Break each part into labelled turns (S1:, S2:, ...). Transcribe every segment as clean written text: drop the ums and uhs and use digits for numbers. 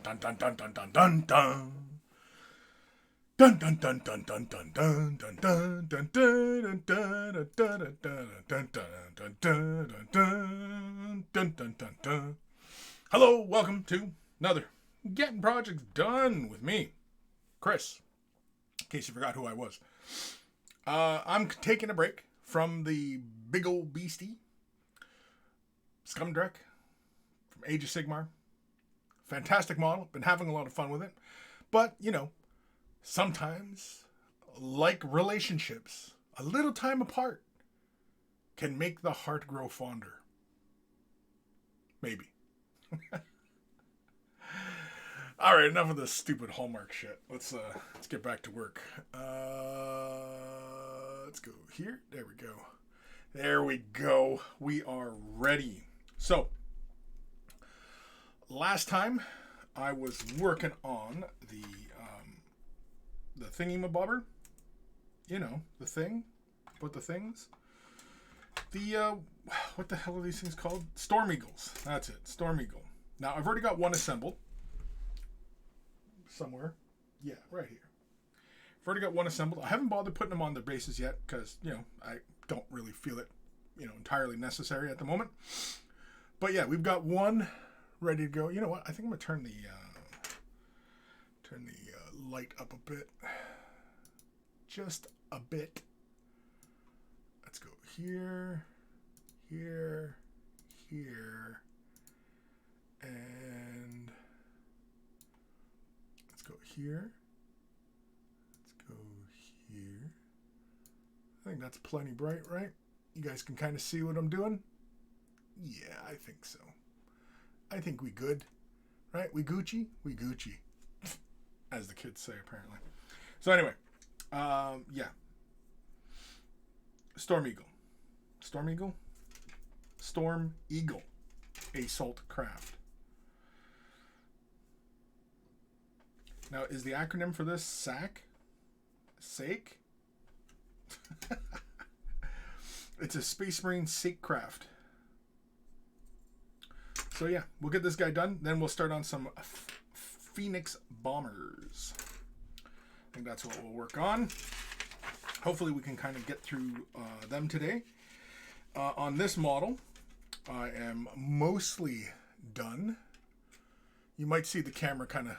S1: dun dun dun dun dun dun dun. Dun dun dun dun dun dun dun dun dun dun dun dun dun dun dun dun dun dun. Hello, welcome to another Getting Projects Done with me, Chris. In case you forgot who I was, I'm taking a break from the big old beastie, Skumdrekk, from Age of Sigmar. Fantastic model. Been having a lot of fun with it, but you know. Sometimes, like relationships, a little time apart can make the heart grow fonder. Maybe. All right, enough of this stupid Hallmark shit. Let's get back to work. Let's go here. There we go. There we go. We are ready. So, last time I was working on the thingy-mabobber, you know, the thing, what the things, the, what the hell are these things called? Storm Eagles. That's it, Storm Eagle. Now, I've already got one assembled. Somewhere. Yeah, right here. I've already got one assembled. I haven't bothered putting them on their bases yet, because, you know, I don't really feel it, you know, entirely necessary at the moment. But yeah, we've got one ready to go. You know what? I think I'm going to turn the light up a bit. Just a bit. Let's go here, here, here, and let's go here. Let's go here. I think that's plenty bright, right? You guys can kind of see what I'm doing? Yeah, I think so. I think we good, right? We Gucci? We Gucci. As the kids say, apparently. So anyway, yeah. Storm Eagle. Storm Eagle? Storm Eagle. Assault Craft. Now, is the acronym for this SAC? SAC? It's a Space Marine SAC craft. So yeah, we'll get this guy done. Then we'll start on some Phoenix Bombers. I think that's what we'll work on. Hopefully we can kind of get through them today. On this model, I am mostly done. You might see the camera kind of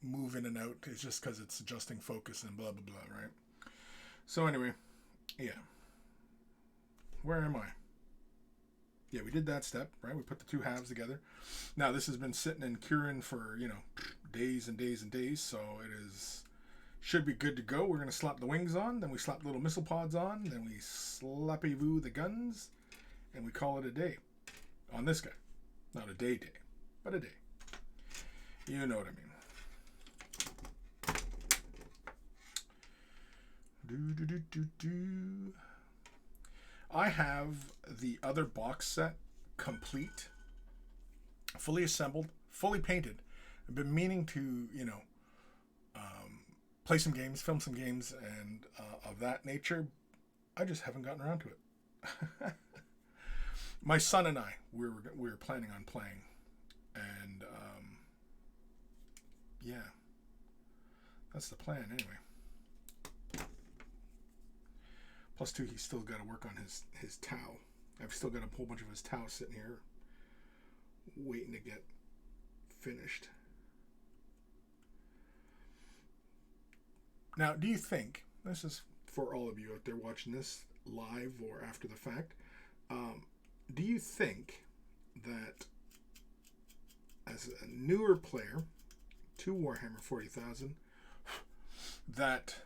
S1: move in and out. It's just because it's adjusting focus and blah, blah, blah, right? So anyway, yeah. Where am I? Yeah, we did that step, right? We put the two halves together. Now, this has been sitting and curing for, you know, days and days and days, so it should be good to go. We're going to slap the wings on, then we slap the little missile pods on, then we slappy-voo the guns, and we call it a day on this guy. Not a day, but a day. You know what I mean. I have the other box set complete, fully assembled, fully painted. I've been meaning to, you know, play some games, film some games, and of that nature. I just haven't gotten around to it. My son and I, we were planning on playing, and yeah, that's the plan anyway. Plus two, he's still got to work on his Tau. I've still got a whole bunch of his Tau sitting here waiting to get finished. Now, do you think, this is for all of you out there watching this live or after the fact, do you think that as a newer player to Warhammer 40,000, that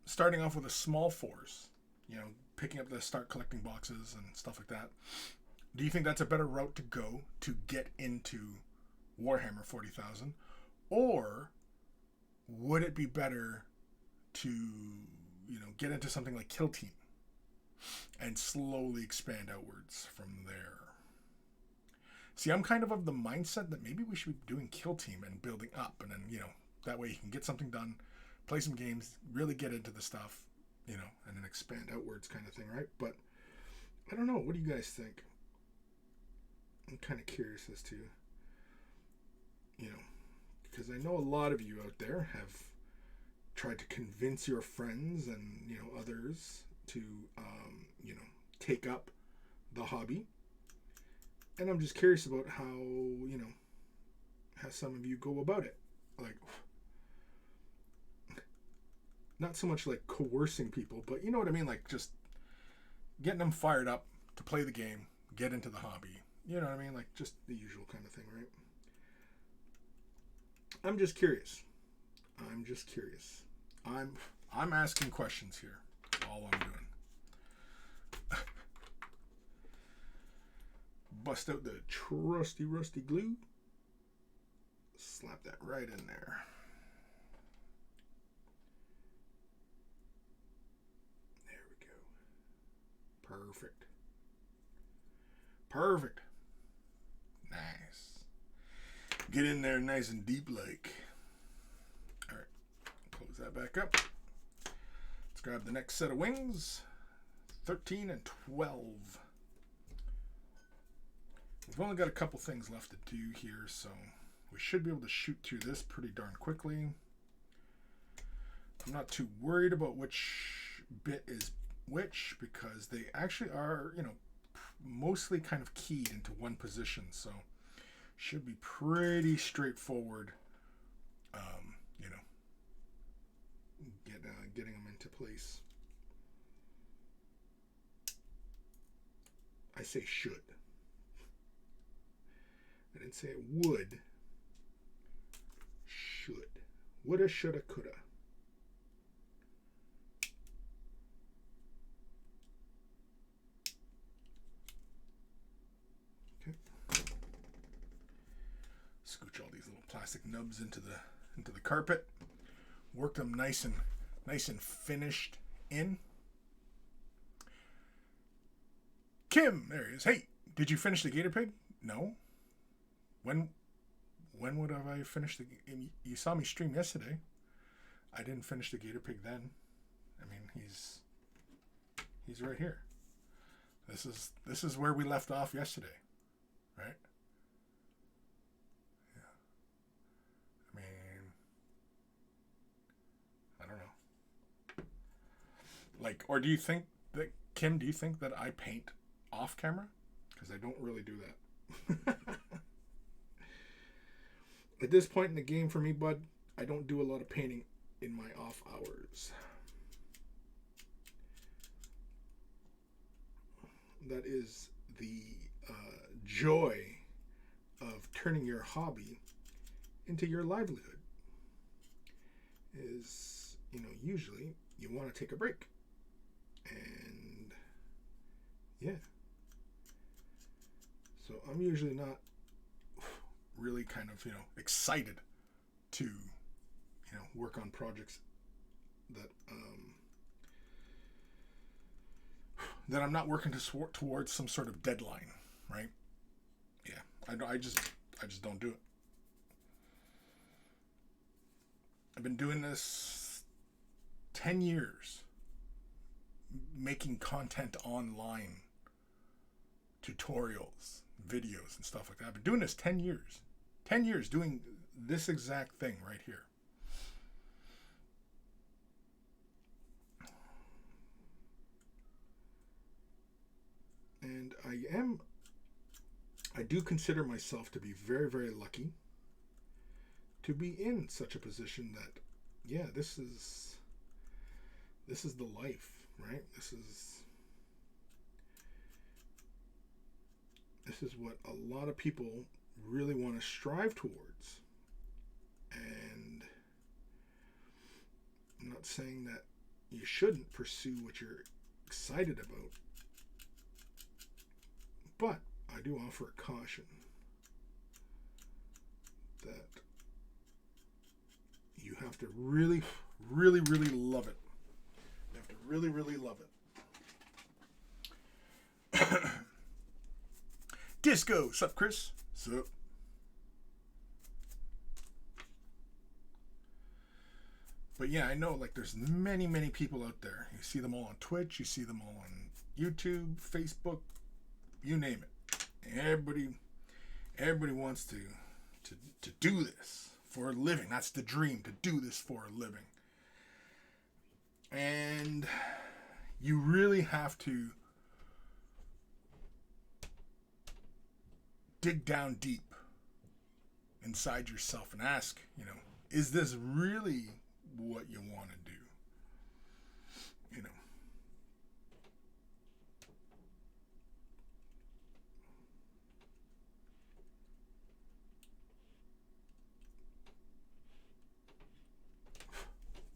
S1: starting off with a small force, you know, picking up start collecting boxes and stuff like that, do you think that's a better route to go to get into Warhammer 40,000? Or would it be better to, you know, get into something like Kill Team and slowly expand outwards from there? See, I'm kind of the mindset that maybe we should be doing Kill Team and building up, and then, you know, that way you can get something done, play some games, really get into the stuff, you know, and then expand outwards kind of thing, right? But I don't know. What do you guys think? I'm kind of curious as to, you know, because I know a lot of you out there have tried to convince your friends and, you know, others to, you know, take up the hobby. And I'm just curious about how, you know, how some of you go about it. Like, not so much like coercing people, but you know what I mean? Like just getting them fired up to play the game, get into the hobby. You know what I mean? Like just the usual kind of thing, right? I'm just curious. I'm asking questions here. All I'm doing. Bust out the trusty rusty glue. Slap that right in there. There we go. Perfect. Nice. Get in there nice and deep like. Alright. Close that back up. Let's grab the next set of wings. 13 and 12. We've only got a couple things left to do here, so we should be able to shoot through this pretty darn quickly. I'm not too worried about which bit is which, because they actually are, you know, mostly kind of keyed into one position, so should be pretty straightforward, you know, getting them into place. I say should. I didn't say it would. Should. Woulda, shoulda, coulda. Okay. Scooch all these little plastic nubs into the carpet. Work them nice and finished in. Kim, there he is. Hey, did you finish the gator pig? No. When would have I finished the game? You saw me stream yesterday. I didn't finish the gator pig then. I mean, he's right here. This is where we left off yesterday, right? Yeah. I mean, I don't know. Like, or do you think that, Kim, do you think that I paint off camera? Because I don't really do that. At this point in the game for me, bud, I don't do a lot of painting in my off hours. That is the joy of turning your hobby into your livelihood. Is, you know, usually you want to take a break. And yeah. So I'm usually not really kind of, you know, excited to, you know, work on projects that that I'm not working towards some sort of deadline, right? Yeah, I just don't do it. I've been doing this 10 years, making content online, tutorials, videos, and stuff like that. I've been doing this 10 years. 10 years doing this exact thing right here. And I do consider myself to be very, very lucky to be in such a position that, yeah, this is the life, right? This is what a lot of people really want to strive towards. And I'm not saying that you shouldn't pursue what you're excited about, but I do offer a caution that you have to really, really, really love it. You have to really, really love it. Disco, sup, Chris? Sup? But yeah, I know, like, there's many, many people out there. You see them all on Twitch. You see them all on YouTube, Facebook, you name it. Everybody wants to do this. for a living. That's the dream, to do this for a living. And you really have to dig down deep inside yourself and ask, is this really what you want to do?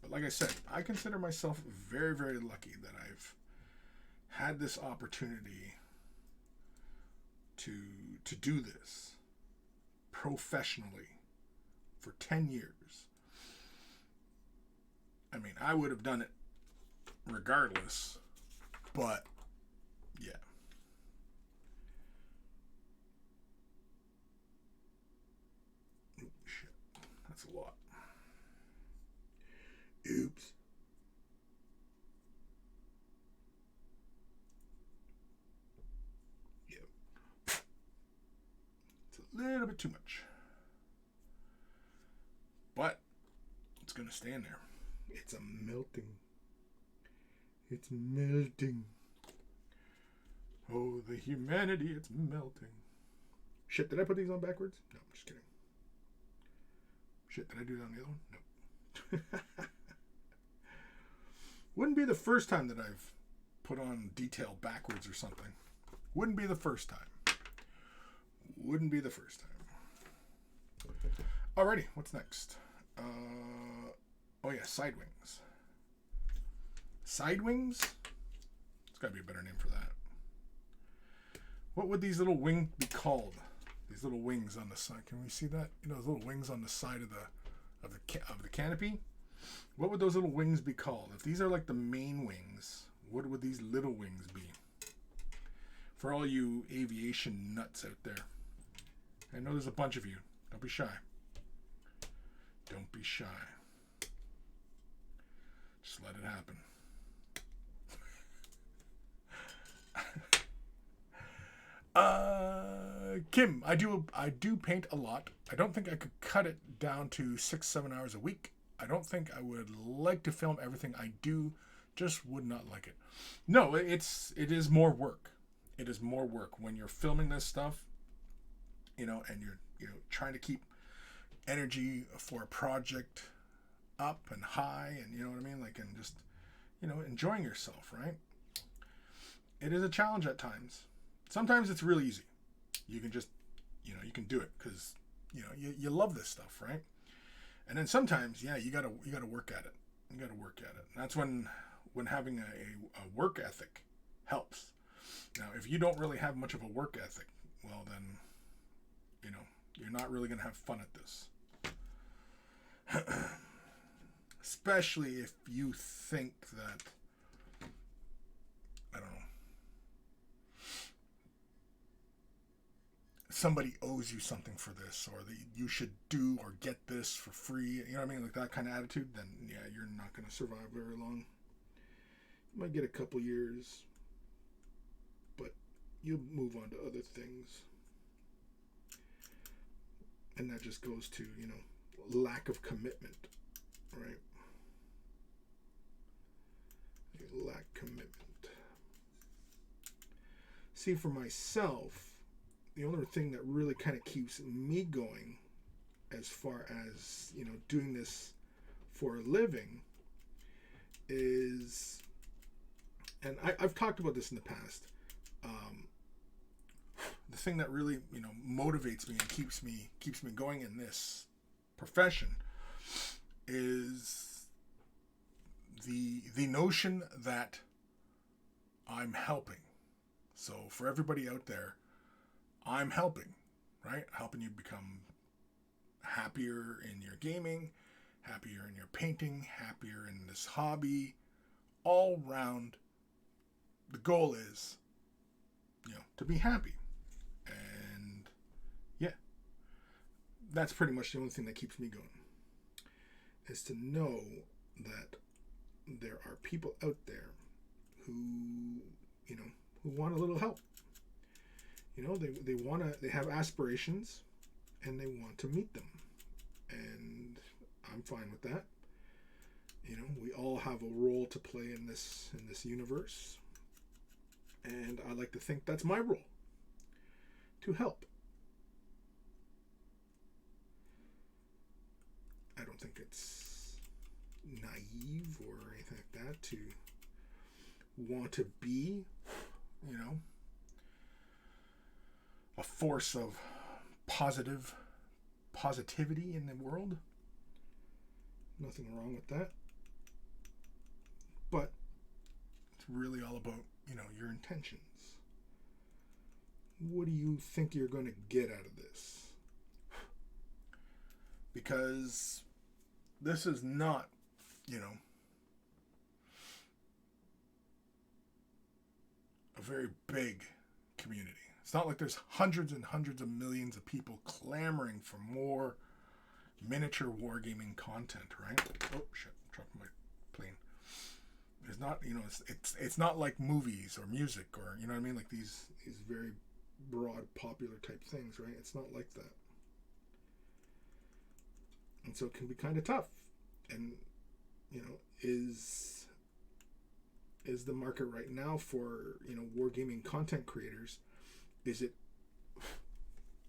S1: But like I said, I consider myself very, very lucky that I've had this opportunity to do this professionally for 10 years. I mean, I would have done it regardless, but yeah. Ooh, shit. That's a lot. Oops. Yeah. It's a little bit too much. But it's going to stay in there. It's a melting. It's melting. Oh, the humanity, it's melting. Shit, did I put these on backwards? No, I'm just kidding. Shit, did I do that on the other one? No. Wouldn't be the first time that I've put on detail backwards or something. Wouldn't be the first time. Wouldn't be the first time. Alrighty, what's next? Oh yeah, side wings. Side wings? There's got to be a better name for that. What would these little wings be called? These little wings on the side. Can we see that? Those little wings on the side of the canopy. What would those little wings be called? If these are like the main wings, what would these little wings be? For all you aviation nuts out there. I know there's a bunch of you. Don't be shy. Don't be shy. Just let it happen. Kim, I do paint a lot. I don't think I could cut it down to 6-7 hours a week. I don't think I would like to film everything I do. Just would not like it. No, it is more work. It is more work when you're filming this stuff, and you're trying to keep energy for a project up and high, and you know what I mean, like, and just enjoying yourself, right? It is a challenge at times. Sometimes it's really easy. You can just you can do it because you love this stuff, right? And then sometimes, yeah, you gotta work at it. You gotta work at it. And that's when having a work ethic helps. Now, if you don't really have much of a work ethic, well then, you're not really gonna have fun at this. Especially if you think that, I don't know, somebody owes you something for this, or that you should do or get this for free, you know what I mean, like that kind of attitude, then yeah, you're not going to survive very long. You might get a couple years, but you'll move on to other things. And that just goes to, lack of commitment, right? Lack commitment. See, for myself, the only thing that really kind of keeps me going as far as, doing this for a living is, and I've talked about this in the past, the thing that really, motivates me and keeps me going in this profession is the notion that I'm helping. So for everybody out there, I'm helping, right? Helping you become happier in your gaming, happier in your painting, happier in this hobby, all round. The goal is, to be happy. And yeah, that's pretty much the only thing that keeps me going, is to know that there are people out there who, who want a little help. They have aspirations and they want to meet them. and I'm fine with that. You know, we all have a role to play in this universe, and I like to think that's my role, to help. I don't think it's naive or anything like that to want to be, you know, a force of positivity in the world. Nothing wrong with that. But it's really all about, you know, your intentions. What do you think you're going to get out of this? Because this is not, you know, a very big community. It's not like there's hundreds and hundreds of millions of people clamoring for more miniature wargaming content, right? Oh shit, I'm dropping my plane. It's not, you know, it's not like movies or music or, you know what I mean, like these very broad popular type things, right? It's not like that. And so it can be kind of tough. And, you know, is the market right now for, you know, wargaming content creators, is it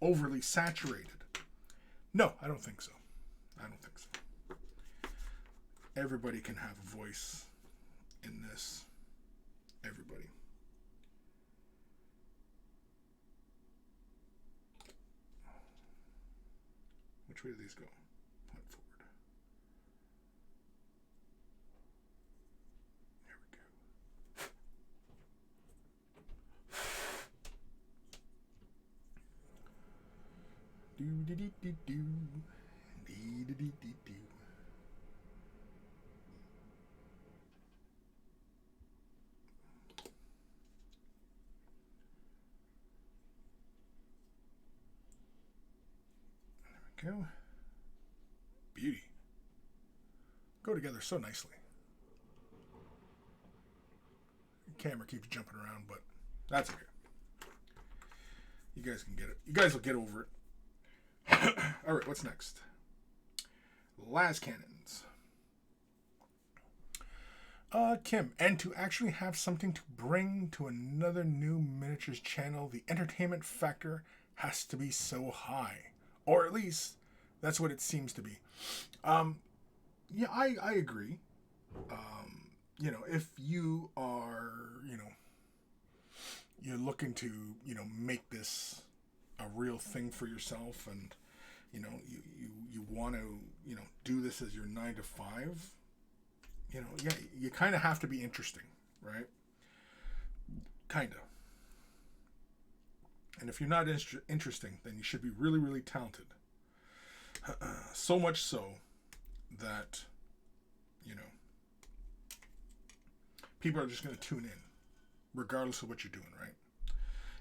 S1: overly saturated? No, I don't think so. I don't think so. Everybody can have a voice in this. Everybody. Which way do these go? Hunt forward. There we go. Do do do do do. Do do do do do. There we go. Beauty. Go together so nicely. The camera keeps jumping around, but that's okay. You guys can get it. You guys will get over it. Alright, what's next? Las cannons. Kim, and to actually have something to bring to another new miniatures channel, the entertainment factor has to be so high. Or at least, that's what it seems to be. Yeah, I agree. You know, if you are, you know, you're looking to, you know, make this a real thing for yourself, and, you know, you want to, you know, do this as your 9 to 5, you know, yeah, you kind of have to be interesting, right? Kind of. And if you're not interesting, then you should be really, really talented. So much so that, you know, people are just going to tune in, regardless of what you're doing, right?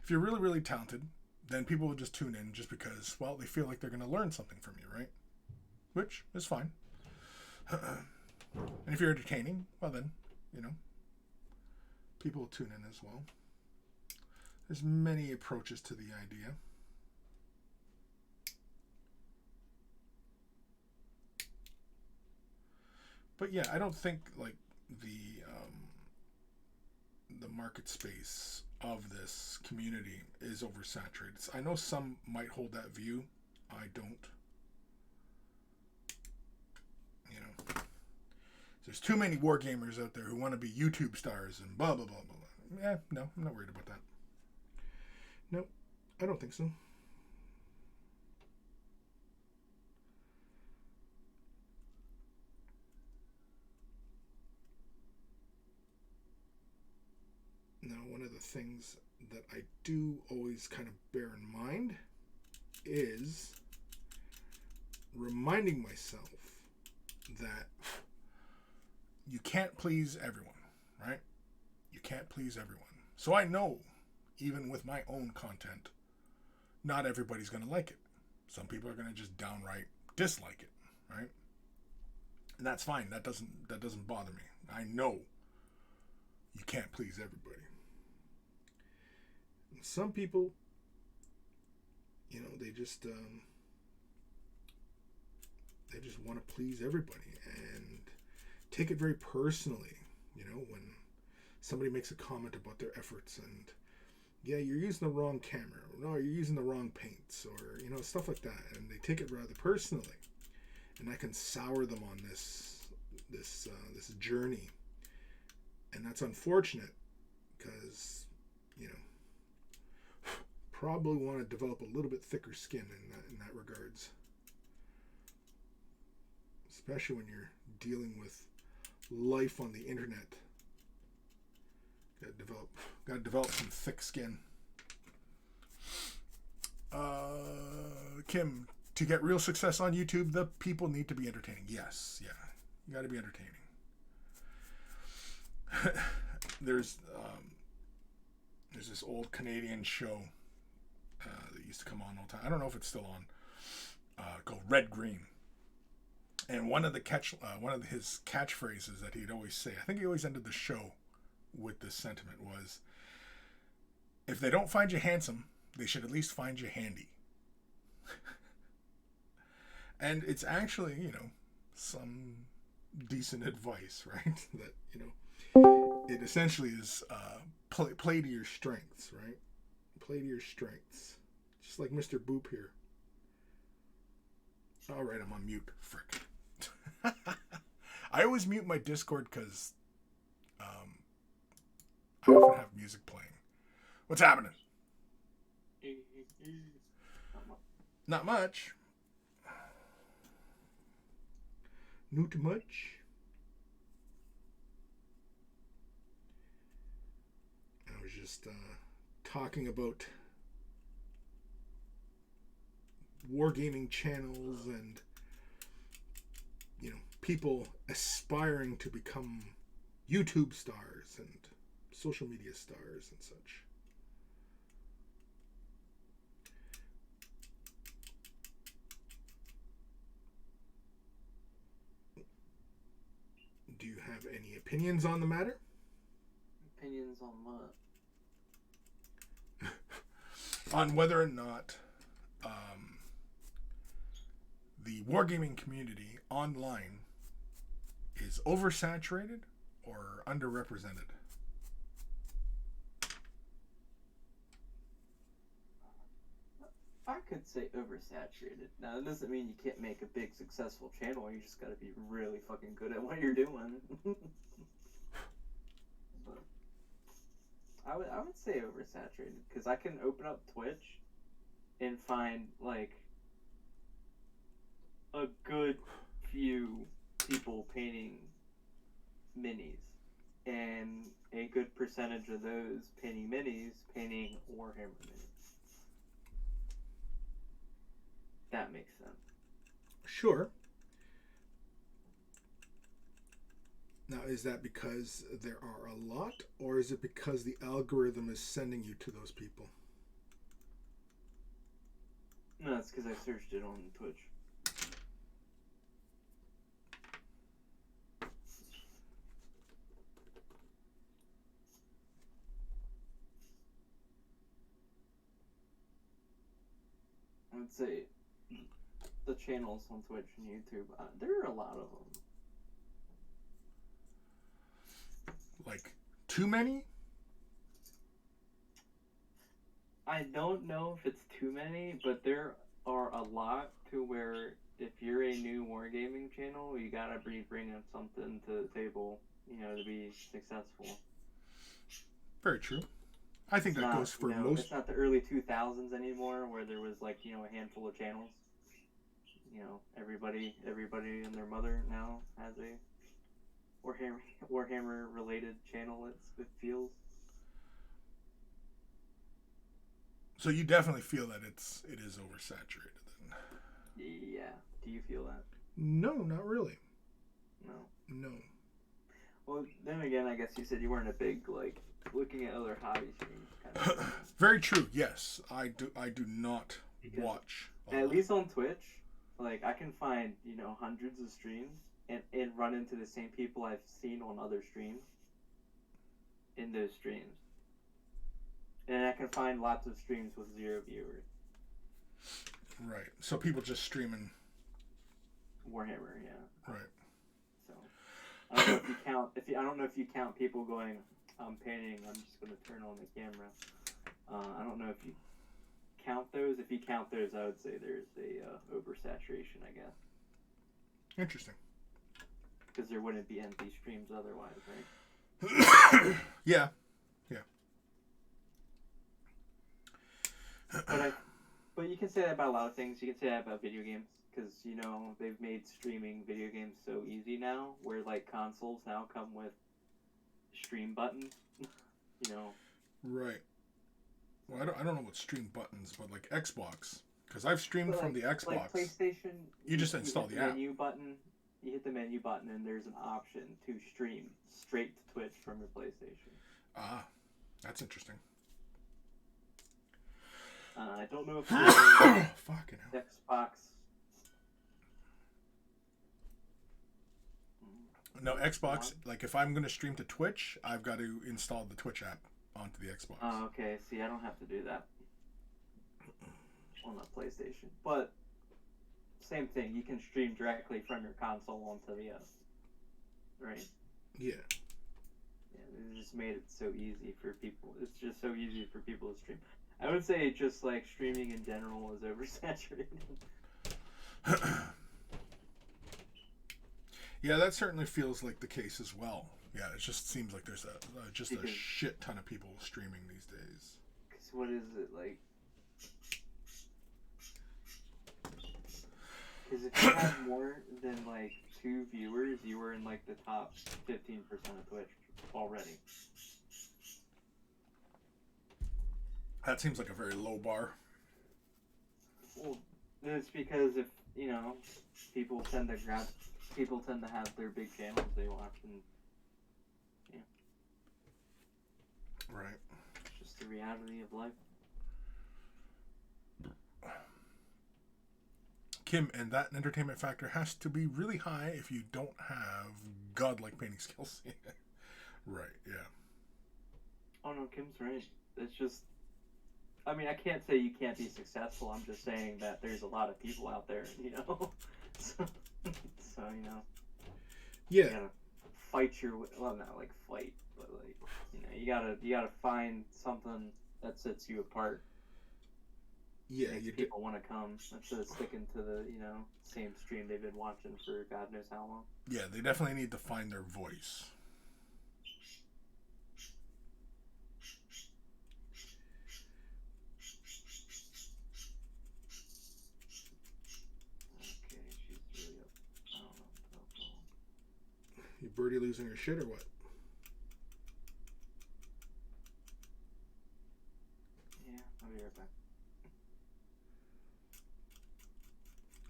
S1: If you're really, really talented, then people will just tune in just because, well, they feel like they're going to learn something from you, right? Which is fine. And if you're entertaining, well then, you know, people will tune in as well. There's many approaches to the idea. But yeah, I don't think like the market space of this community is oversaturated. I know some might hold that view. I don't. You know, there's too many wargamers out there who want to be YouTube stars and blah blah blah blah blah. Yeah, no, I'm not worried about that. No, I don't think so. Now, one of the things that I do always kind of bear in mind is reminding myself that you can't please everyone, right? You can't please everyone. So I know, even with my own content, not everybody's going to like it. Some people are going to just downright dislike it, right? And that's fine. That doesn't bother me. I know you can't please everybody. And some people, you know, they just they just want to please everybody and take it very personally. You know, when somebody makes a comment about their efforts and, yeah, you're using the wrong camera, or no, you're using the wrong paints, or, you know, stuff like that, and they take it rather personally, and that can sour them on this journey, and that's unfortunate because, you know, probably want to develop a little bit thicker skin in that regards, especially when you're dealing with life on the internet. Got to develop some thick skin. Kim, to get real success on YouTube, the people need to be entertaining. Yes, yeah, you got to be entertaining. There's this old Canadian show that used to come on all the time. I don't know if it's still on. Called Red Green. And one of his catchphrases that he'd always say, I think he always ended the show with this sentiment, was, if they don't find you handsome, they should at least find you handy. And it's actually, you know, some decent advice, right? That, you know, it essentially is play to your strengths, right? Play to your strengths. Just like Mr. Boop here. All right, I'm on mute. Frick. I always mute my Discord because I often have music playing. What's happening? Not much. Not much. I was just talking about wargaming channels and, you know, people aspiring to become YouTube stars and social media stars and such. Do you have any opinions on the matter?
S2: Opinions on what?
S1: On whether or not the wargaming community online is oversaturated or underrepresented.
S2: I could say oversaturated. Now, that doesn't mean you can't make a big successful channel. You just gotta be really fucking good at what you're doing. But I would say oversaturated, because I can open up Twitch and find, like, a good few people painting minis, and a good percentage of those painting minis painting Warhammer minis. That makes sense.
S1: Sure. Now, is that because there are a lot, or is it because the algorithm is sending you to those people?
S2: No, it's because I searched it on Twitch. I would say the channels on Twitch and YouTube, there are a lot of them.
S1: Like, too many?
S2: I don't know if it's too many, but there are a lot to where if you're a new wargaming channel, you gotta be bringing something to the table, you know, to be successful.
S1: Very true. I think that goes for most.
S2: It's not the early 2000s anymore, where there was, like, you know, a handful of channels. You know, everybody and their mother now has a Warhammer related channel. It feels.
S1: So you definitely feel that it is oversaturated then?
S2: Yeah. Do you feel that?
S1: No, not really.
S2: No.
S1: Well,
S2: then again, I guess you said you weren't a big, like, looking at other hobby streams kind of thing.
S1: Very true. Yes, I do not watch.
S2: At least on Twitch, like, I can find, you know, hundreds of streams and run into the same people I've seen on other streams in those streams. And I can find lots of streams with 0 viewers.
S1: Right. So people just streaming
S2: Warhammer, yeah.
S1: Right.
S2: So I don't know if you count. I don't know if you count people going, I'm painting. I'm just going to turn on the camera. I don't know if you count those. If you count those, I would say there's a oversaturation, I guess.
S1: Interesting.
S2: Because there wouldn't be empty streams otherwise, right?
S1: Yeah.
S2: But you can say that about a lot of things. You can say that about video games. Because, you know, they've made streaming video games so easy now, where, like, consoles now come with stream buttons, you know.
S1: Right. Well, I don't know what stream buttons, but, like, Xbox. Because I've streamed from the Xbox.
S2: Like PlayStation,
S1: you just install the app.
S2: Menu button. You hit the menu button, and there's an option to stream straight to Twitch from your PlayStation.
S1: Ah, that's interesting.
S2: I don't know if
S1: Fucking hell.
S2: Xbox.
S1: No, Xbox, like, if I'm going to stream to Twitch, I've got to install the Twitch app onto the Xbox.
S2: Oh, okay. See, I don't have to do that on the PlayStation. But, same thing. You can stream directly from your console onto the right?
S1: Yeah.
S2: Yeah, they just made it so easy for people. It's just so easy for people to stream. I would say just, like, streaming in general is oversaturated.
S1: Yeah, that certainly feels like the case as well. Yeah, it just seems like there's a shit ton of people streaming these days.
S2: Because what is it, like... Because if you have more than, like, 2 viewers, you were in, like, the top 15% of Twitch already.
S1: That seems like a very low bar.
S2: Well, it's because if, you know, people tend to have their big channels they watch, and yeah.
S1: Right.
S2: It's just the reality of life.
S1: Kim, and that entertainment factor has to be really high if you don't have godlike painting skills. Right, yeah.
S2: Oh no, Kim's right. It's just, I mean, I can't say you can't be successful. I'm just saying that there's a lot of people out there, you know? So, you know.
S1: Yeah.
S2: You gotta fight well, not like fight, but like, you know, you gotta find something that sets you apart.
S1: Yeah,
S2: people want to come instead of sticking to the, you know, same stream they've been watching for God knows how long.
S1: Yeah, they definitely need to find their voice.
S2: Okay, she's really up. I don't know.
S1: You birdie losing her shit or what?
S2: Yeah, I'll be right back.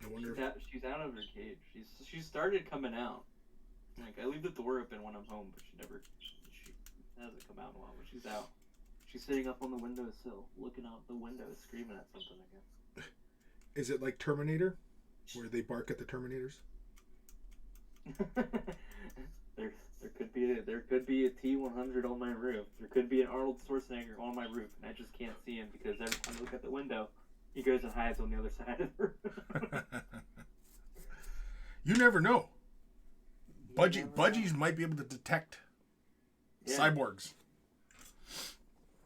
S1: I wonder
S2: she's out of her cage. She started coming out. Like, I leave the door open when I'm home, but she hasn't come out in a while. But she's out. She's sitting up on the windowsill, looking out the window, screaming at something again.
S1: Is it like Terminator, where they bark at the Terminators?
S2: There could be a T-100 on my roof. There could be an Arnold Schwarzenegger on my roof, and I just can't see him because every time I look at the window, he goes and hides on the other side of the room.
S1: You never know. Budgies might be able to detect cyborgs.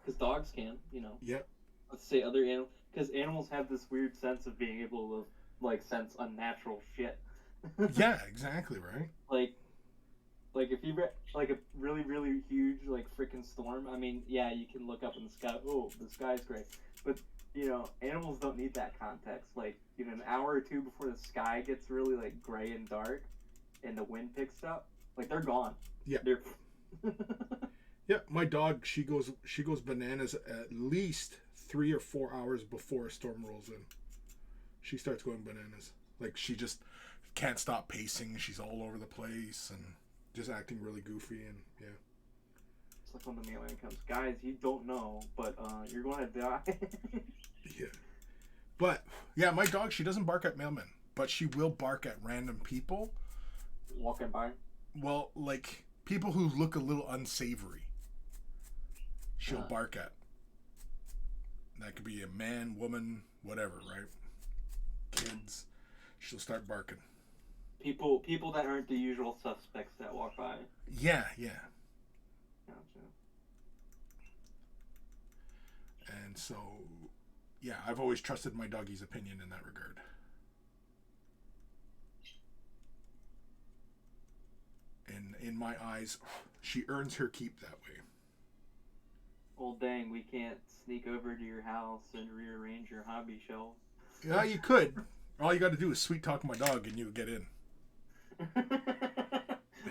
S2: Because dogs can, you know.
S1: Yep.
S2: Let's say other animals, because animals have this weird sense of being able to, like, sense unnatural shit.
S1: Yeah, exactly, right?
S2: Like if you like a really, really huge, like, freaking storm, I mean, yeah, you can look up in the sky, oh, the sky's gray. But, you know, animals don't need that context. Like, you know, an hour or two before the sky gets really, like, gray and dark and the wind picks up, like, they're gone.
S1: Yeah. Yeah, my dog, she goes bananas at least 3 or 4 hours before a storm rolls in. She starts going bananas. Like, she just can't stop pacing. She's all over the place and just acting really goofy, and yeah.
S2: It's like when the mailman comes, guys, you don't know, but you're going to die.
S1: Yeah. But, yeah, my dog, she doesn't bark at mailmen, but she will bark at random people.
S2: Walking by?
S1: Well, like, people who look a little unsavory. She'll bark at. That could be a man, woman, whatever, right? Kids. She'll start barking.
S2: People that aren't the usual suspects that walk by.
S1: Yeah.
S2: Gotcha.
S1: And so, yeah, I've always trusted my doggie's opinion in that regard. And in my eyes, she earns her keep that way.
S2: Well, dang, we can't sneak over to your house and rearrange your hobby shelf.
S1: Yeah, you could. All you got to do is sweet talk my dog, and you get in.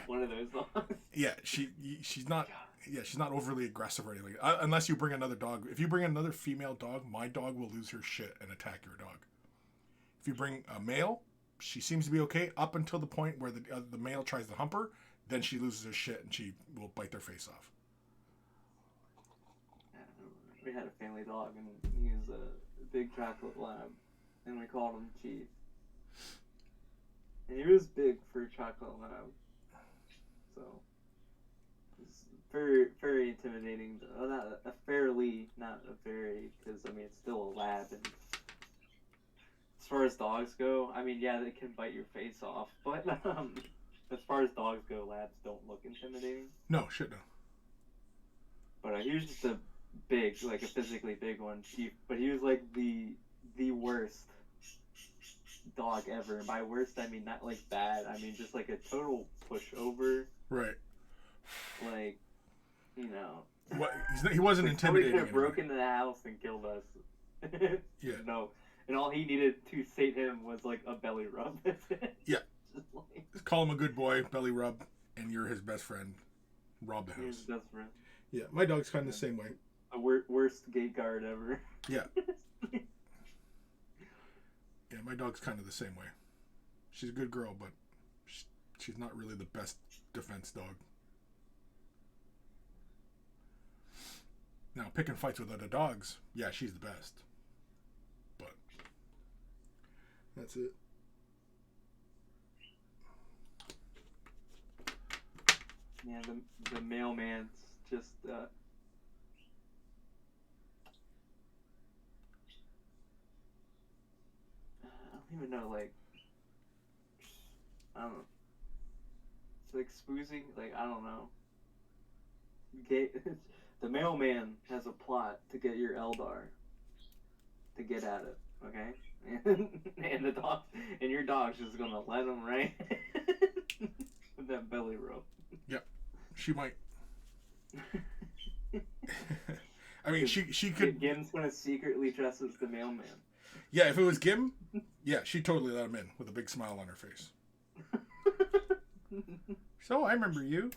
S2: One of those dogs.
S1: Yeah, she's not. Yeah, she's not overly aggressive or anything. Unless you bring another dog. If you bring another female dog, my dog will lose her shit and attack your dog. If you bring a male, she seems to be okay up until the point where the male tries to hump her. Then she loses her shit and she will bite their face off.
S2: We had a family dog, and he was a big chocolate lab, and we called him Chief. And he was big for a chocolate lab, so it's very, very intimidating. Not a very, because I mean it's still a lab. And as far as dogs go, I mean, yeah, they can bite your face off, but as far as dogs go, labs don't look intimidating.
S1: No, shit no.
S2: But he was just a physically big one, Chief. But he was like the worst dog ever. And by worst, I mean not like bad. I mean just like a total pushover.
S1: Right.
S2: Like, you know.
S1: What? He wasn't intimidating.
S2: Somebody could have broken into the house and killed us.
S1: Yeah.
S2: No. And all he needed to sate him was like a belly rub.
S1: Yeah.
S2: Just like,
S1: Just call him a good boy, belly rub, and you're his best friend. Rob the house.
S2: his best friend.
S1: Yeah, my dog's kind of the same way.
S2: The worst gate guard ever.
S1: Yeah. Yeah, my dog's kind of the same way. She's a good girl, but she's not really the best defense dog. Now, picking fights with other dogs, yeah, she's the best. But that's it.
S2: Yeah, the mailman's just I don't even know, like, I don't know. It's like spoozing, like, I don't know. The mailman has a plot to get your Eldar to get at it, okay? And the dog, and your dog's just gonna let him right with that belly rub.
S1: Yep, she might. I mean, she could.
S2: Gim's gonna secretly dress as the mailman.
S1: Yeah, if it was Gim, yeah, she'd totally let him in with a big smile on her face. So I remember you.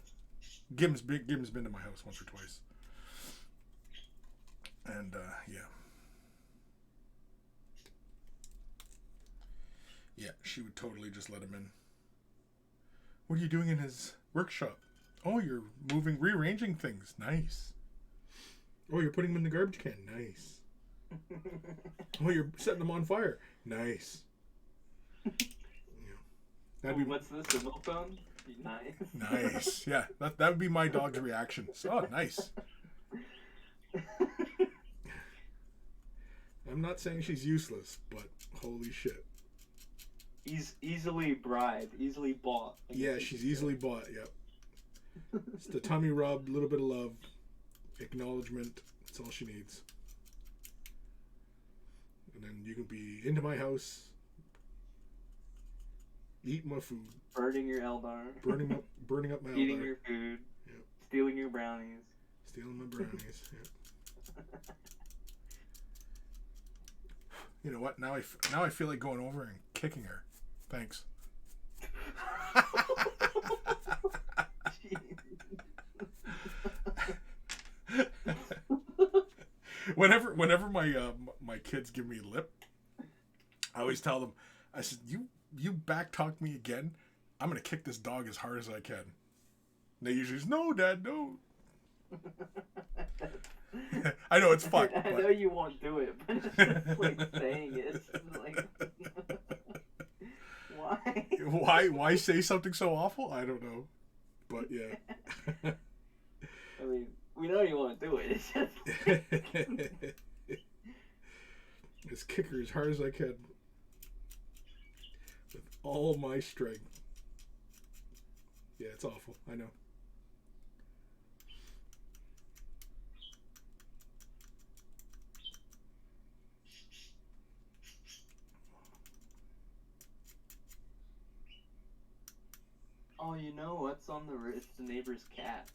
S1: Gim's been to my house once or twice, and yeah, she would totally just let him in. What are you doing in his workshop? Oh, you're rearranging things. Nice. Oh, you're putting them in the garbage can. Nice. Oh, you're setting them on fire. Nice. Yeah.
S2: What's this? A milk phone? Nice.
S1: Nice. Yeah, that would be my dog's reaction. Oh, nice. I'm not saying she's useless, but holy shit.
S2: Easily bribed, easily bought.
S1: Yeah, she's easily bought. Yep. It's the tummy rub, a little bit of love, acknowledgement. That's all she needs. And then you can be into my house, eating my food,
S2: burning your Eldar,
S1: burning up my Eldar,
S2: eating your food,
S1: yep.
S2: Stealing your brownies,
S1: stealing my brownies. Yep. You know what? Now I feel like going over and kicking her. Thanks. Whenever my kids give me lip, I always tell them, I said, you back talk me again, I'm gonna kick this dog as hard as I can. And they usually say, no, Dad, no. I know it's fucked.
S2: I know you won't do it, but it's just like saying it. Like, why?
S1: Why say something so awful? I don't know, but yeah.
S2: I mean, we know you won't do it. It's just
S1: just kick her as hard as I can with all my strength. Yeah, it's awful. I know.
S2: Oh, you know what's on the roof? It's the neighbor's cat.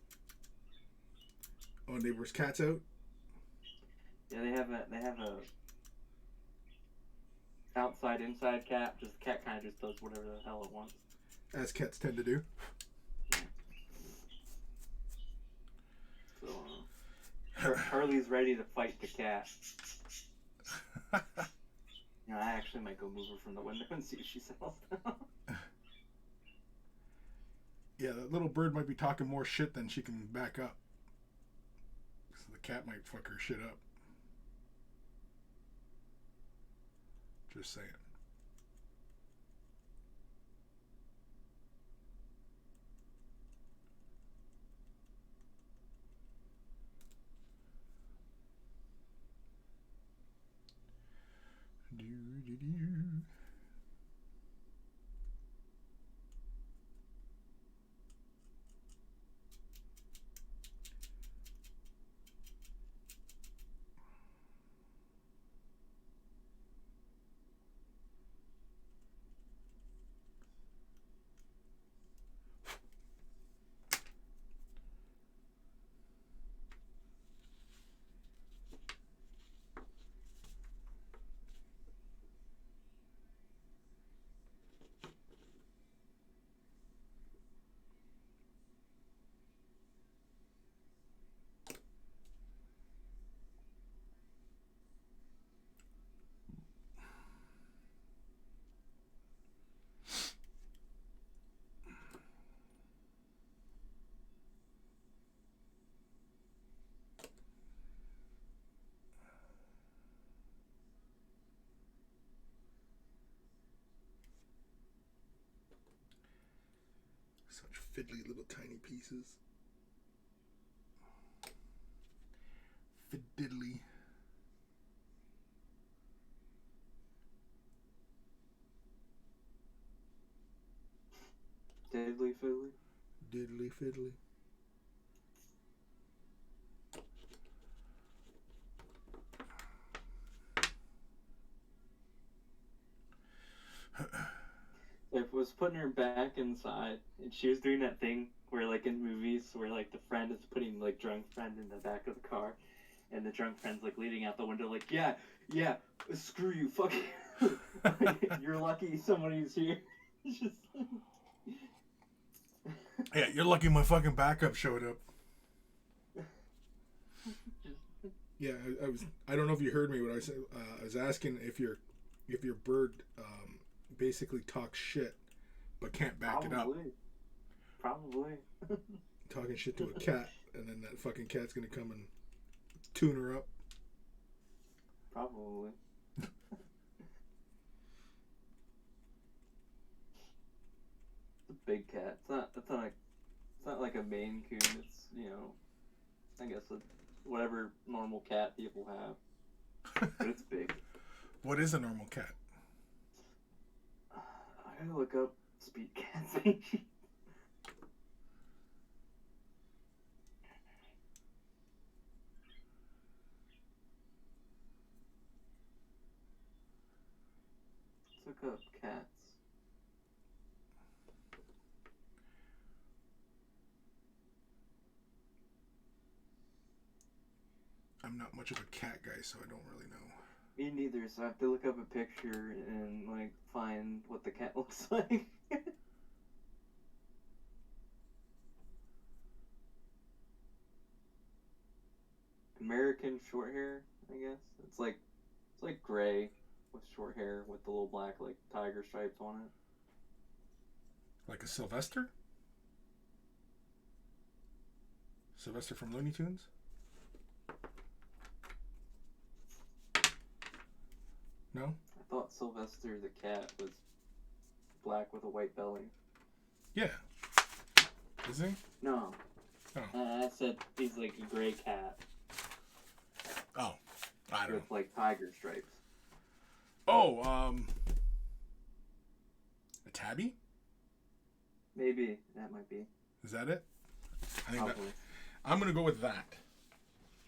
S1: Oh, neighbor's cat's out?
S2: Yeah, they have a outside inside cat. Just the cat kind of just does whatever the hell it wants.
S1: As cats tend to do.
S2: So Harley's ready to fight the cat. You know, I actually might go move her from the window and see if she settles down.
S1: Yeah, that little bird might be talking more shit than she can back up. So the cat might fuck her shit up. Just saying. Such fiddly little tiny pieces. Fiddly.
S2: Diddly fiddly.
S1: Diddly fiddly.
S2: If was putting her back inside, and she was doing that thing where, like in movies, where like the friend is putting like drunk friend in the back of the car, and the drunk friend's like leaning out the window, like, yeah, screw you, fuck you. You're lucky somebody's here. Just...
S1: Yeah, you're lucky my fucking backup showed up. Yeah, I don't know if you heard me when I said I was asking if your bird basically talks shit but can't back it up.
S2: Probably.
S1: Talking shit to a cat, and then that fucking cat's gonna come and tune her up.
S2: Probably. It's a big cat. It's not like a Maine Coon. It's, you know, I guess whatever normal cat people have. But it's big.
S1: What is a normal cat?
S2: I gotta look up speed cat species. Let's look up cats.
S1: I'm not much of a cat guy, so I don't really know.
S2: Me neither, so I have to look up a picture and, like, find what the cat looks like. American short hair, I guess. It's like gray with short hair with the little black, like, tiger stripes on it.
S1: Like a Sylvester? Sylvester from Looney Tunes? No?
S2: I thought Sylvester the cat was black with a white belly.
S1: Yeah. Is he?
S2: No.
S1: Oh.
S2: I said he's like a gray cat.
S1: Oh. I don't know.
S2: With like tiger stripes.
S1: Oh, a tabby?
S2: Maybe that might be.
S1: Is that it? I think
S2: Probably.
S1: I'm gonna go with that.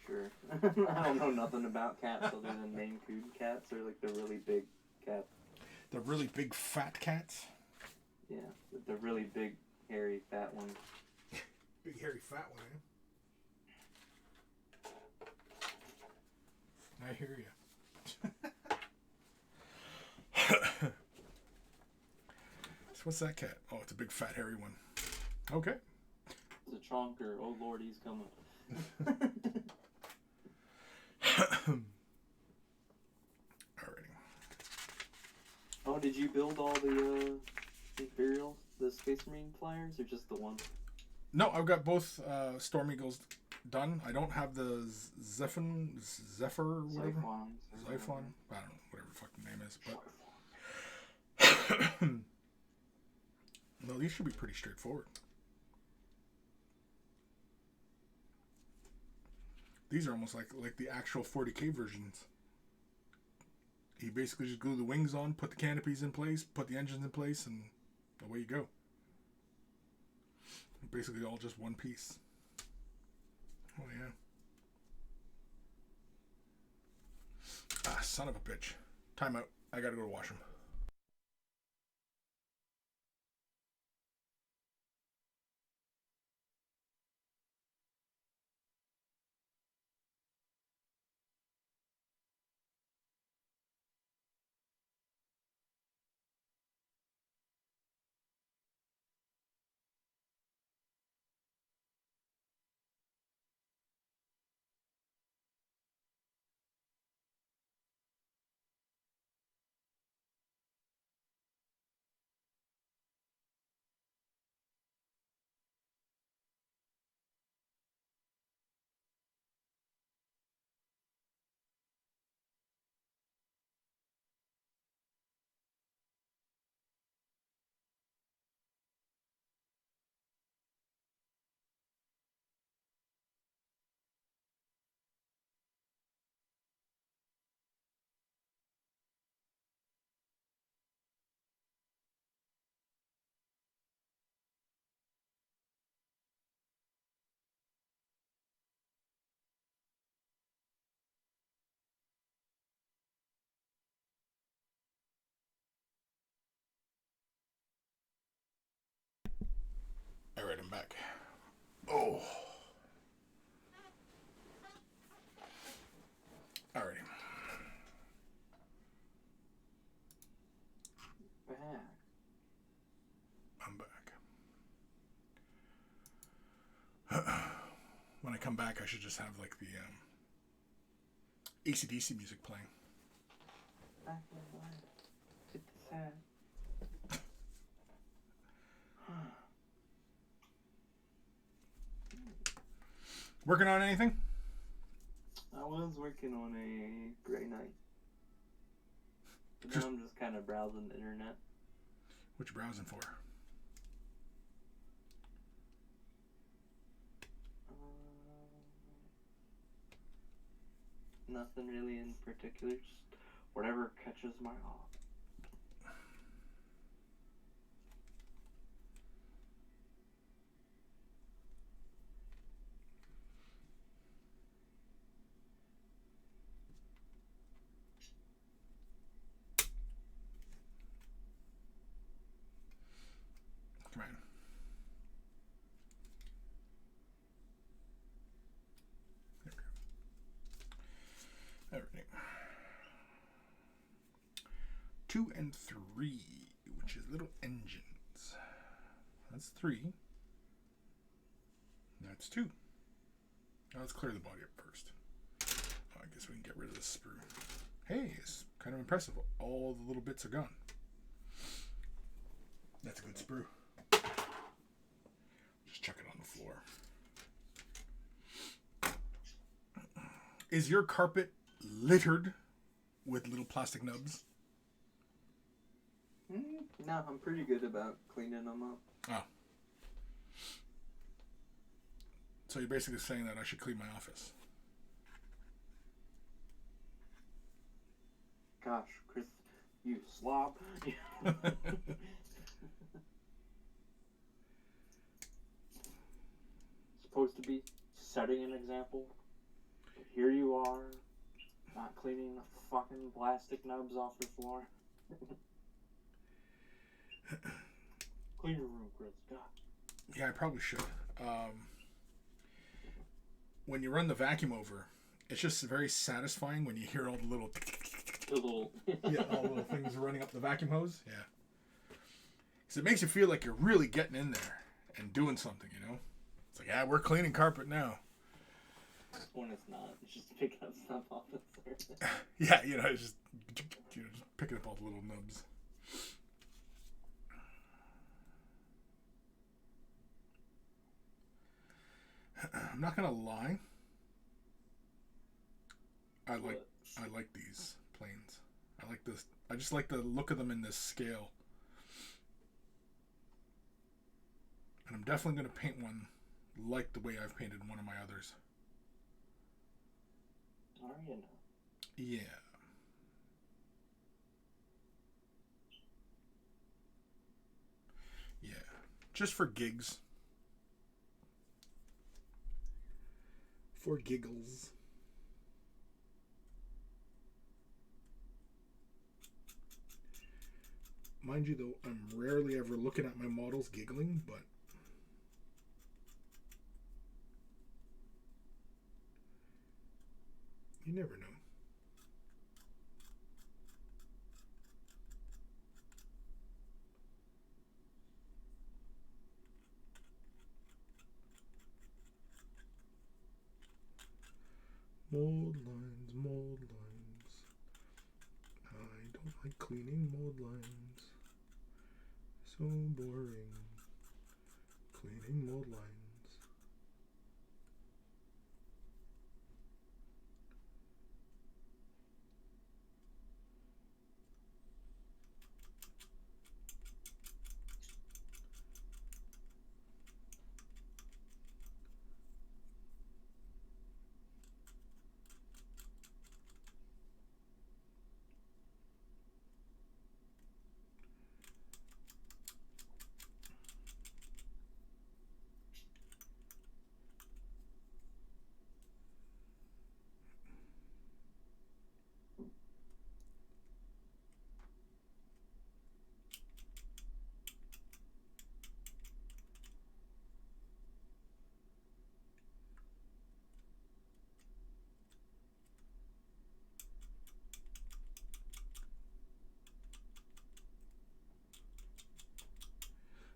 S2: Sure. I don't know nothing about cats other than Maine Coon cats or like the really big cats.
S1: The really big fat cats.
S2: Yeah, the really big, hairy, fat ones.
S1: Big hairy fat one, eh? I hear you. So what's that cat? Oh, it's a big fat hairy one. Okay.
S2: It's a chonker. Oh Lord, he's coming.
S1: Alrighty.
S2: Oh, did you build all the Imperials, the Space Marine flyers, or just the one?
S1: No, I've got both Storm Eagles done. I don't have the Zephyr, whatever. Xiphon. I don't know, whatever the fuck the name is. But no, these should be pretty straightforward. These are almost like the actual 40k versions. You basically just glue the wings on, put the canopies in place, put the engines in place, and away you go. Basically all just one piece. Oh yeah. Ah, son of a bitch. Time out. I gotta go to the washroom. Alright, I'm back. Oh. Alrighty.
S2: Back.
S1: I'm back. When I come back, I should just have like the AC/DC music playing.
S2: Back in the line. Hit the sad.
S1: Working on anything?
S2: I was working on a Grey Knight. But now I'm just kind of browsing the internet.
S1: What you browsing for?
S2: Nothing really in particular, just whatever catches my eye.
S1: Come on. There we go. Alright. 2 and 3, which is little engines. That's 3. That's 2. Now let's clear the body up first. Oh, I guess we can get rid of this sprue. Hey, it's kind of impressive. All the little bits are gone. That's a good sprue. Just chuck it on the floor. Is your carpet littered with little plastic nubs?
S2: No, I'm pretty good about cleaning them up.
S1: Oh. So you're basically saying that I should clean my office?
S2: Gosh, Chris, you slob. supposed to be setting an example. But here you are, not cleaning the fucking plastic nubs off your floor. Clean your room, Chris. God.
S1: Yeah, I probably should. When you run the vacuum over, it's just very satisfying when you hear all the little... yeah, all the little things running up the vacuum hose. Yeah. Because it makes you feel like you're really getting in there and doing something, you know? It's like, yeah, we're cleaning carpet now.
S2: When it's not. It's just picking up stuff off the surface.
S1: Yeah, you know, it's just picking up all the little nubs. I'm not gonna lie. I like these planes. I like this. I just like the look of them in this scale. And I'm definitely gonna paint one like the way I've painted one of my others.
S2: Are you now?
S1: Yeah. Yeah. Just for gigs. For giggles. Mind you, though, I'm rarely ever looking at my models giggling, but you never know. Mold lines, mold lines. I don't like cleaning mold lines. So boring. Cleaning mold lines.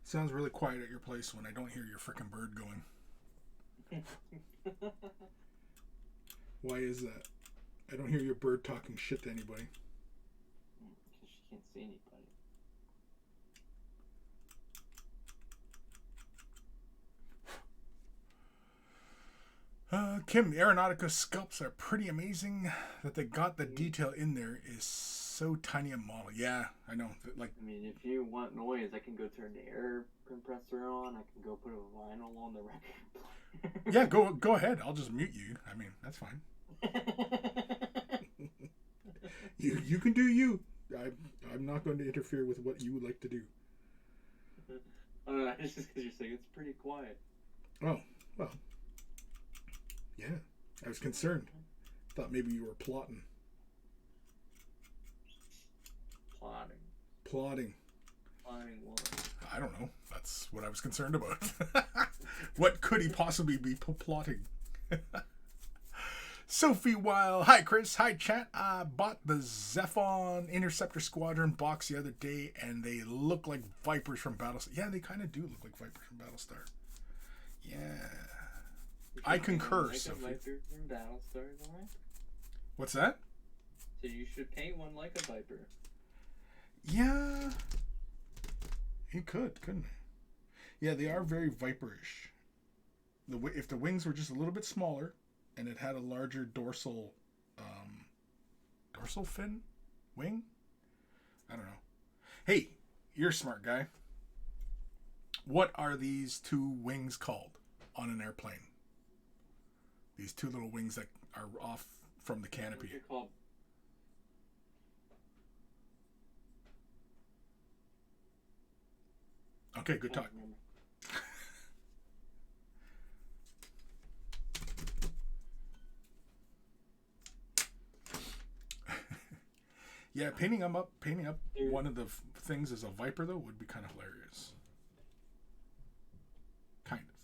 S1: Sounds really quiet at your place when I don't hear your frickin' bird going. Why is that? I don't hear your bird talking shit to anybody.
S2: Because she can't see anybody.
S1: Kim, the Aeronautica sculpts are pretty amazing. That they got the detail in there is so tiny a model. Yeah, I know. Like,
S2: I mean, if you want noise, I can go turn the air compressor on. I can go put a vinyl on the record player.
S1: Yeah, go ahead. I'll just mute you. I mean, that's fine. You can do you. I'm not going to interfere with what you would like to do.
S2: It's just because you're saying it's pretty quiet.
S1: Oh, well. Yeah, I was concerned. Thought maybe you were plotting. Plotting what? I don't know. That's what I was concerned about. What could he possibly be plotting? Sophie Weil. Hi, Chris. Hi, chat. I bought the Zephon Interceptor Squadron box the other day, and they look like Vipers from Battlestar. Yeah, they kind of do look like Vipers from Battlestar. Yeah. I concur,
S2: like
S1: Sophie.
S2: A Viper from Battlestar, right?
S1: What's that?
S2: So you should paint one like a Viper.
S1: Yeah. He couldn't he? Yeah, they are very Viperish. If the wings were just a little bit smaller, and it had a larger dorsal fin wing. I don't know. Hey, you're a smart guy. What are these two wings called on an airplane? These two little wings that are off from the canopy.
S2: What's it called?
S1: Okay, good talk. Yeah, painting up
S2: They're-
S1: one of the things as a viper though would be kind of hilarious. Kind of.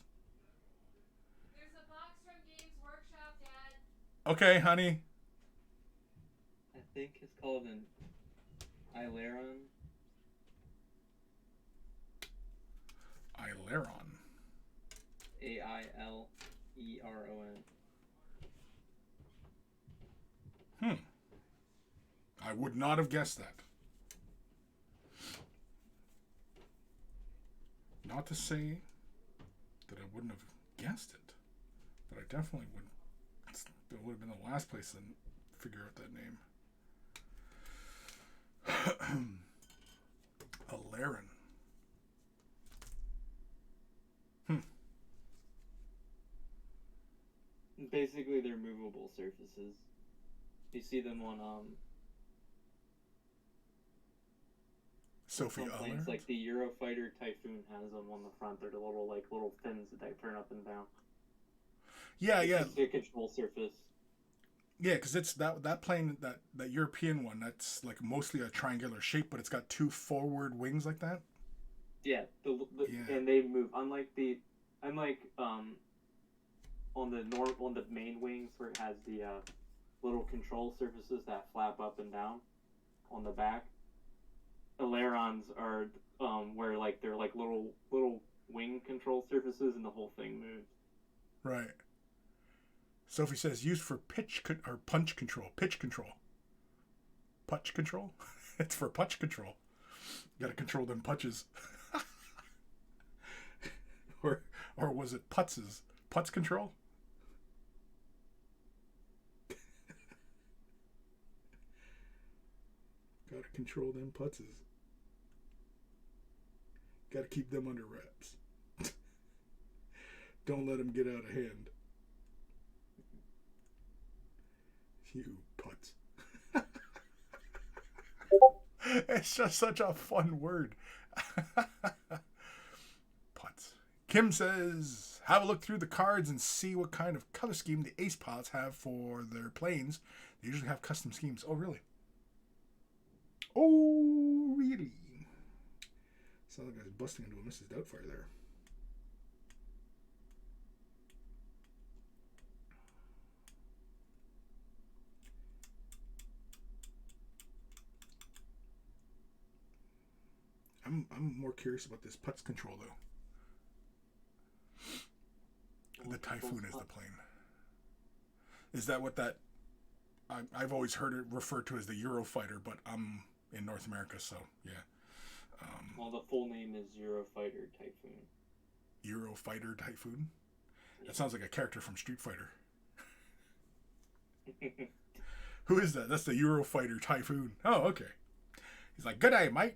S3: There's a box from Games Workshop, Dad.
S1: Okay, honey.
S2: I think it's called an Aileron.
S1: Aileron.
S2: Aileron.
S1: I would not have guessed that. Not to say that I wouldn't have guessed it, but I definitely would. It would have been the last place to figure out that name. Aileron.
S2: Basically, they're movable surfaces. You see them on
S1: Sophie
S2: some planes,
S1: Aller.
S2: like the Eurofighter Typhoon has them on the front. They're the little fins that they turn up and down.
S1: Yeah,
S2: It's
S1: yeah,
S2: just a control surface.
S1: yeah. Because it's that plane, that European one. That's like mostly a triangular shape, but it's got two forward wings like that.
S2: Yeah,
S1: Yeah.
S2: and they move. Unlike on the main wings where it has the little control surfaces that flap up and down on the back. Ailerons are where like they're like little wing control surfaces and the whole thing moves.
S1: Right. Sophie says used for or punch control, pitch control. Punch control? It's for punch control. You gotta control them punches. or was it putzes? Putz control? Gotta control them putzes. Gotta keep them under wraps. Don't let them get out of hand. You putz. It's just such a fun word. Putz. Kim says, have a look through the cards and see what kind of color scheme the ace pilots have for their planes. They usually have custom schemes. Oh, really? Oh, really? Sounds like I was busting into a Mrs. Doubtfire there. I'm more curious about this putz control though. The Typhoon is the plane. Is that what that? I've always heard it referred to as the Eurofighter, but I'm in North America, so yeah.
S2: Well, the full name is Eurofighter Typhoon.
S1: Eurofighter Typhoon? That sounds like a character from Street Fighter. Who is that? That's the Eurofighter Typhoon. Oh, okay. He's like, good day, mate.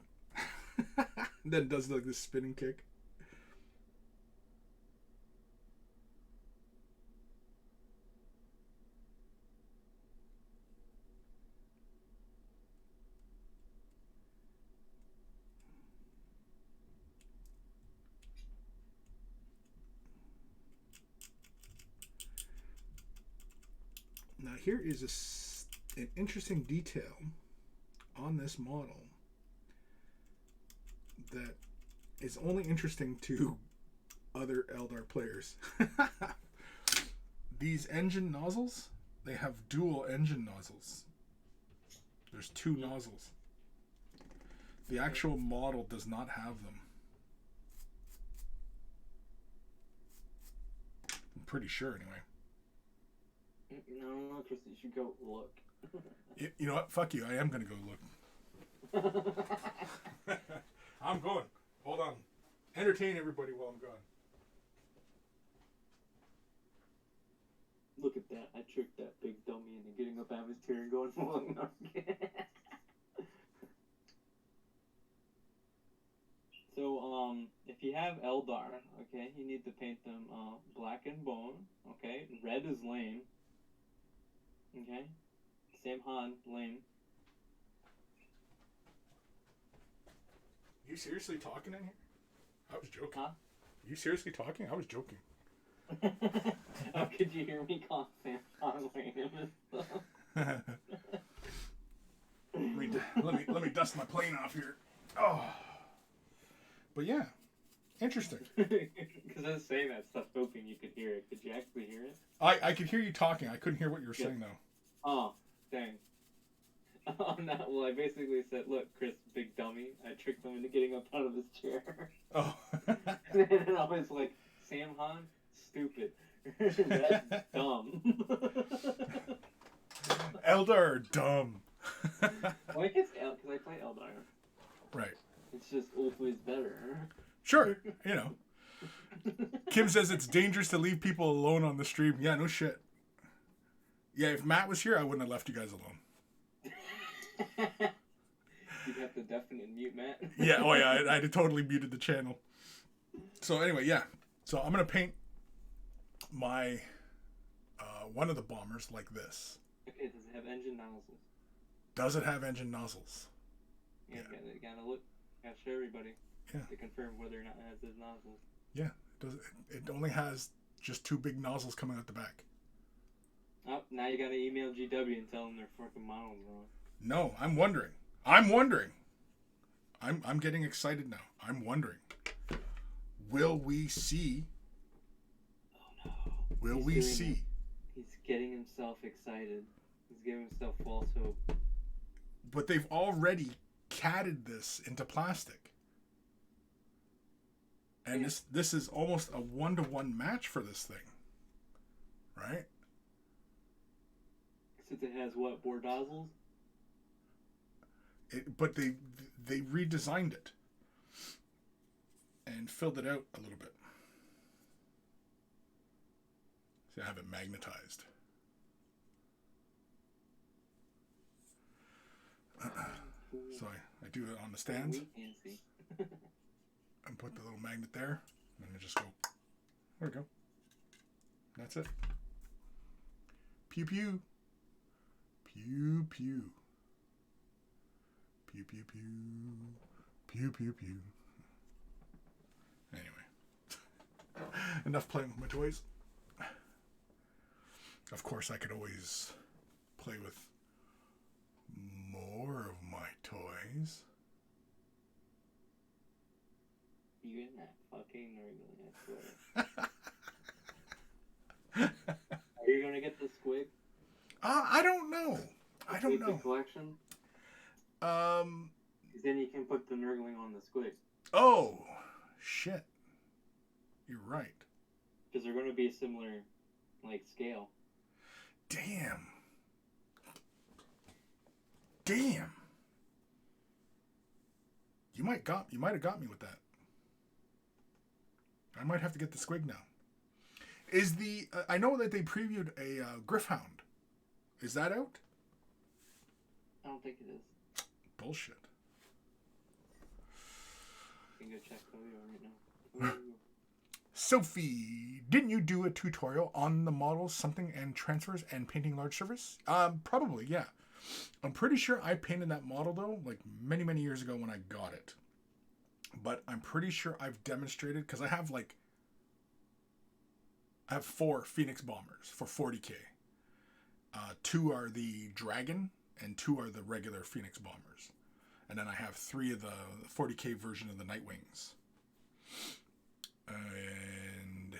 S1: Then does like this spinning kick. Now here is an interesting detail on this model that is only interesting to other Eldar players. These engine nozzles, they have dual engine nozzles. There's two nozzles. The actual model does not have them. I'm pretty sure anyway.
S2: No, Chris, you should go look.
S1: You know what? Fuck you. I am going to go look. I'm going. Hold on. Entertain everybody while I'm gone.
S2: Look at that. I tricked that big dummy into getting up out of his chair and going, well, no. So, if you have Eldar, okay, you need to paint them black and bone, okay? Red is lame. Okay? Sam Han, lame.
S1: You seriously talking in here? I was joking.
S2: Huh?
S1: You seriously talking? I was joking.
S2: How could you hear me call Sam Han lame and stuff?
S1: let me dust my plane off here. Oh, but yeah, interesting.
S2: Because I was saying that stuff, hoping you could hear it. Could you actually hear it?
S1: I could hear you talking. I couldn't hear what you were saying though.
S2: Oh, dang. On that, well, I basically said, "Look, Chris, big dummy. I tricked him into getting up out of his chair."
S1: Oh.
S2: And then I was like, "Sam Han, stupid. That's dumb."
S1: Eldar are dumb.
S2: Well, I guess because I play Eldar.
S1: Right.
S2: It's just Ulfu is better.
S1: Sure, you know. Kim says it's dangerous to leave people alone on the stream. Yeah, no shit. Yeah, if Matt was here, I wouldn't have left you guys alone.
S2: You'd have to definitely mute Matt.
S1: Yeah, oh yeah, I'd have totally muted the channel. So anyway, yeah. So I'm going to paint my, one of the bombers like this.
S2: Okay, does it have engine nozzles?
S1: Does it have engine nozzles?
S2: Yeah, you gotta look. Gotta show everybody.
S1: Yeah.
S2: To confirm whether or not it has those nozzles.
S1: Yeah, it does. It only has just 2 big nozzles coming out the back.
S2: Oh, now you gotta email GW and tell them their fucking models wrong.
S1: No, I'm wondering. I'm getting excited now. I'm wondering. Will we see?
S2: Oh no.
S1: Will we see?
S2: He's getting himself excited. He's giving himself false hope.
S1: But they've already catted this into plastic. And this is almost a 1-to-1 match for this thing. Right?
S2: Since it has what, board nozzles?
S1: But they redesigned it and filled it out a little bit. So I have it magnetized. So I do it on the stands and put the little magnet there, and I just go. There we go. That's it. Pew pew. Pew pew. Pew pew pew. Pew pew pew. Anyway. Enough playing with my toys. Of course, I could always play with more of my toys.
S2: You in that fucking nerd, I swear. Are you gonna get the squig?
S1: I don't know. I don't know.
S2: Collection? Then you can put the Nurgling on the squig.
S1: Oh, shit. You're right.
S2: Because they're going to be a similar, like, scale.
S1: Damn. You might have got me with that. I might have to get the squig now. Is the I know that they previewed a Griffhound. Is that out?
S2: I don't think it is.
S1: Bullshit.
S2: You can go check Cody right now.
S1: Sophie, didn't you do a tutorial on the models, something, and transfers and painting large servers? Probably, yeah. I'm pretty sure I painted that model, though, like many, many years ago when I got it. But I'm pretty sure I've demonstrated, because I have 4 Phoenix Bombers for 40k. 2 are the Dragon, and 2 are the regular Phoenix Bombers. And then I have 3 of the 40k version of the Nightwings. And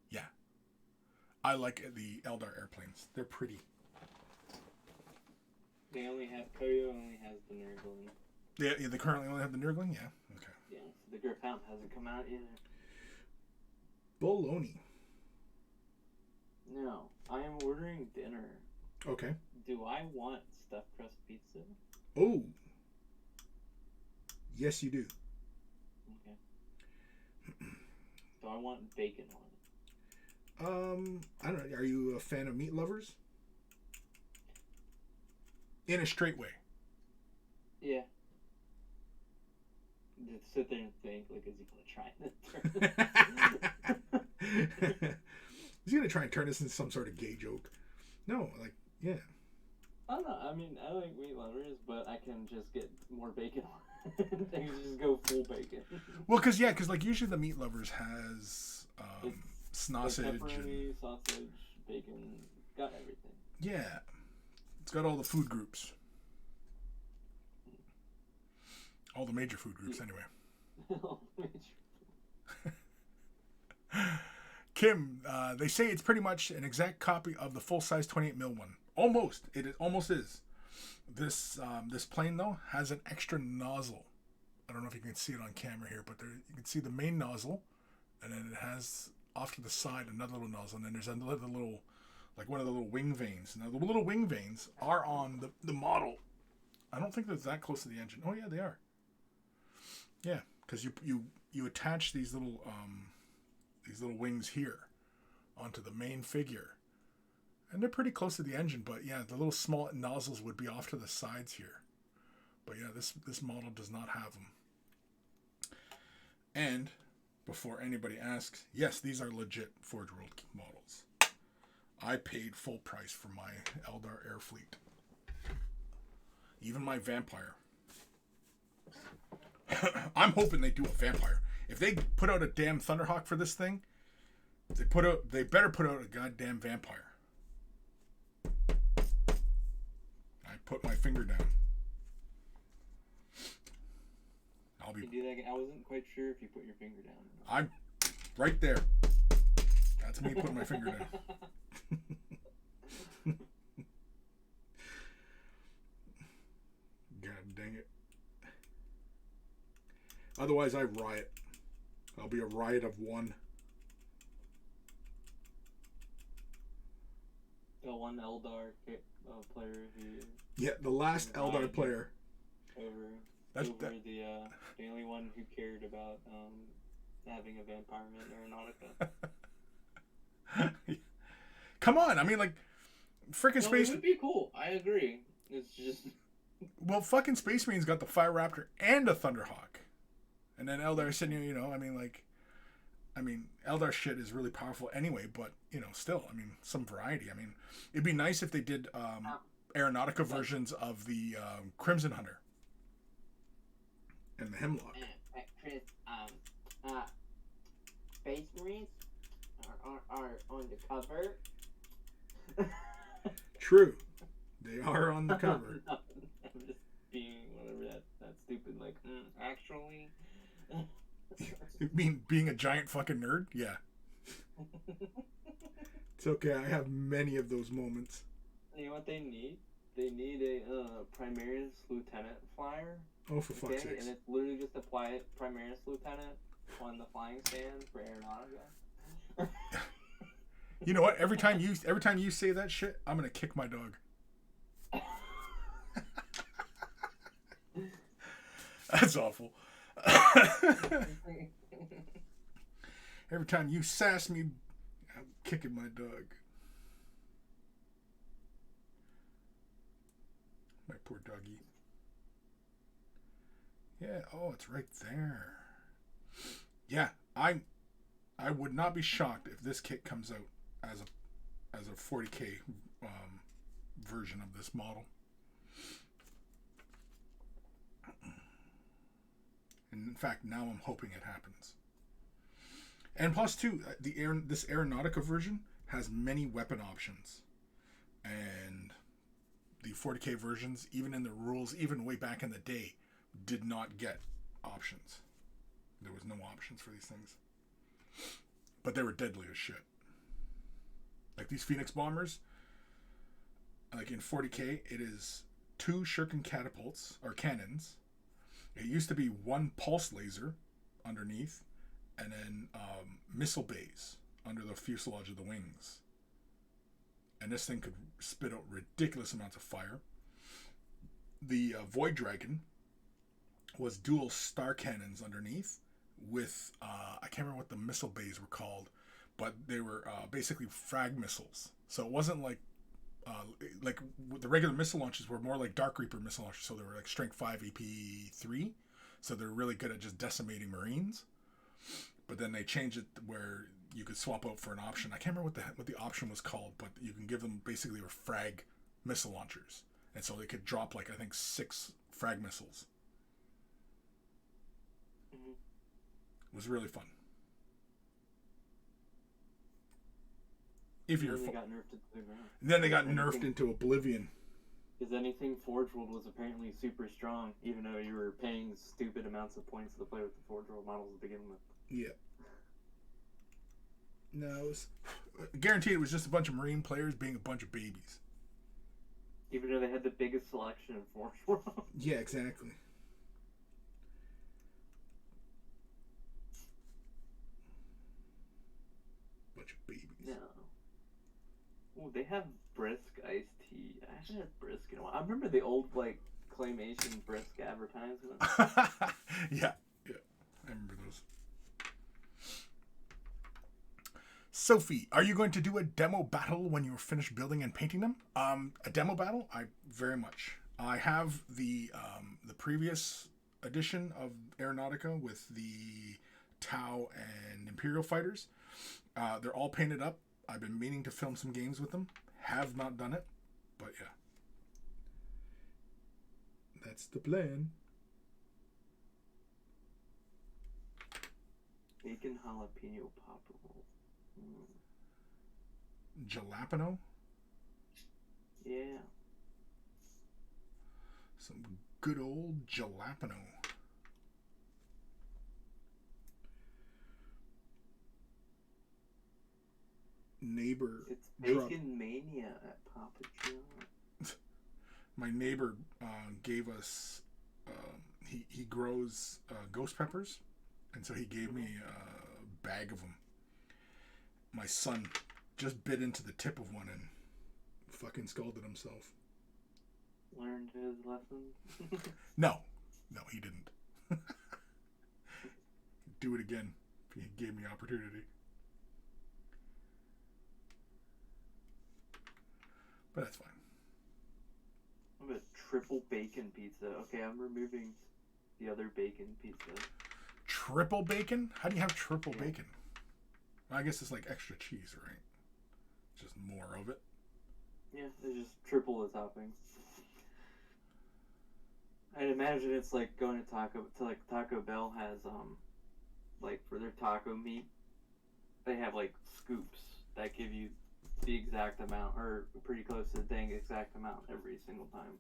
S1: yeah, I like the Eldar airplanes. They're pretty.
S2: They only have Koyo only has the Nurgling.
S1: Yeah, they currently only have the Nurgling. Yeah, okay.
S2: Yeah, so the Griffhound hasn't come out either.
S1: Bologna.
S2: No, I am ordering dinner.
S1: Okay.
S2: Do I want stuffed crust pizza?
S1: Oh. Yes, you do.
S2: Okay. Do I want bacon on it?
S1: I don't know. Are you a fan of meat lovers? In a straight way.
S2: Yeah. Just sit there and think, like, is he gonna try it?
S1: He's gonna try and turn this into some sort of gay joke. No, like, yeah.
S2: I don't know. I mean, I like meat lovers, but I can just get more bacon on it. I can just go full bacon.
S1: Well, because like usually the meat lovers has sausage
S2: pepperoni, sausage, bacon, got everything.
S1: Yeah, it's got all the food groups. All the major food groups, anyway. Kim, they say it's pretty much an exact copy of the full-size 28mm one. Almost. Almost is. This plane, though, has an extra nozzle. I don't know if you can see it on camera here, but you can see the main nozzle, and then it has off to the side another little nozzle, and then there's another little, like one of the little wing vanes. Now, the little wing vanes are on the model. I don't think they're that close to the engine. Oh, yeah, they are. Yeah, because you attach these little wings here onto the main figure. And they're pretty close to the engine, but yeah, the little small nozzles would be off to the sides here. But yeah, this model does not have them. And before anybody asks, yes, these are legit Forge World models. I paid full price for my Eldar Air Fleet. Even my Vampire. I'm hoping they do a Vampire. If they put out a damn Thunderhawk for this thing, they better put out a goddamn Vampire. I put my finger down.
S2: You do that again? I wasn't quite sure if you put your finger down.
S1: I'm right there. That's me putting my finger down. God dang it. Otherwise, I riot. I'll be a riot of one.
S2: The one Eldar player who...
S1: Yeah, the last Eldar player.
S2: Over the only one who cared about having a vampire in Aeronautica.
S1: Come on, I mean, like, freaking Space...
S2: It would be cool. I agree. It's just...
S1: Well, fucking Space Marines got the Fire Raptor and a Thunderhawk. And then Eldar sitting here, you know, Eldar shit is really powerful anyway, but, you know, still, I mean, some variety. I mean, it'd be nice if they did Aeronautica versions of the Crimson Hunter. And the Hemlock.
S4: Chris, Space Marines are on the cover.
S1: True. They are on the cover.
S2: I'm just being whatever that's stupid. Like, actually...
S1: You mean being a giant fucking nerd? Yeah. It's okay. I have many of those moments.
S2: You know what they need? They need a Primaris Lieutenant flyer.
S1: Oh, for fuck's sake.
S2: And it's literally just a Primaris Lieutenant on the flying stand for Aeronautica.
S1: You know what? Every time you say that shit, I'm gonna kick my dog. That's awful. Every time you sass me, I'm kicking my dog. My poor doggy. Yeah, oh, it's right there. Yeah, I would not be shocked if this kit comes out as a 40K version of this model. And in fact, now I'm hoping it happens. And plus, too, this Aeronautica version has many weapon options. And the 40K versions, even in the rules, even way back in the day, did not get options. There was no options for these things. But they were deadly as shit. Like these Phoenix bombers, like in 40K, it is 2 shuriken catapults, or cannons. It used to be 1 pulse laser underneath, and then missile bays under the fuselage of the wings. And this thing could spit out ridiculous amounts of fire. The Void Dragon was dual star cannons underneath with, I can't remember what the missile bays were called, but they were basically frag missiles. So it wasn't like the regular missile launches were more like Dark Reaper missile launchers, so they were like Strength 5 EP3, so they're really good at just decimating Marines. But then they changed it where you could swap out for an option. I can't remember what the option was called, but you can give them basically were frag missile launchers, and so they could drop like I think 6 frag missiles.
S2: Mm-hmm.
S1: It was really fun. If you're
S2: Then they got nerfed into the ground.
S1: Then they got nerfed into oblivion.
S2: Because anything Forge World was apparently super strong, even though you were paying stupid amounts of points to play with the Forge World models to begin with.
S1: Yeah. No, it was guaranteed it was just a bunch of Marine players being a bunch of babies.
S2: Even though they had the biggest selection in Forge World.
S1: Yeah, exactly. Bunch of babies.
S2: No. Oh, they have Brisk iced tea. I haven't had Brisk in a while. I remember the old, like, claymation Brisk advertisement.
S1: Yeah. I remember those. Sophie, are you going to do a demo battle when you're finished building and painting them? A demo battle? I very much. I have the previous edition of Aeronautica with the Tau and Imperial fighters. They're all painted up. I've been meaning to film some games with them. Have not done it, but yeah. That's the plan.
S2: Bacon jalapeno popper roll.
S1: Jalapeno?
S2: Yeah.
S1: Some good old jalapeno. Neighbor.
S2: It's Bacon Mania at Papa John.
S1: My neighbor gave us. He grows ghost peppers, and so he gave me a bag of them. My son just bit into the tip of one and fucking scalded himself.
S2: Learned his lesson.
S1: No, he didn't. Do it again if he gave me opportunity. But that's fine.
S2: What about triple bacon pizza? Okay, I'm removing the other bacon pizza.
S1: Triple bacon? How do you have triple
S2: Yeah.
S1: bacon? Well, I guess it's like extra cheese, right? Just more of it.
S2: Yeah, it's just triple the toppings. I'd imagine it's like going to Taco Bell has like for their taco meat, they have like scoops that give you the exact amount or pretty close to the dang exact amount every single time.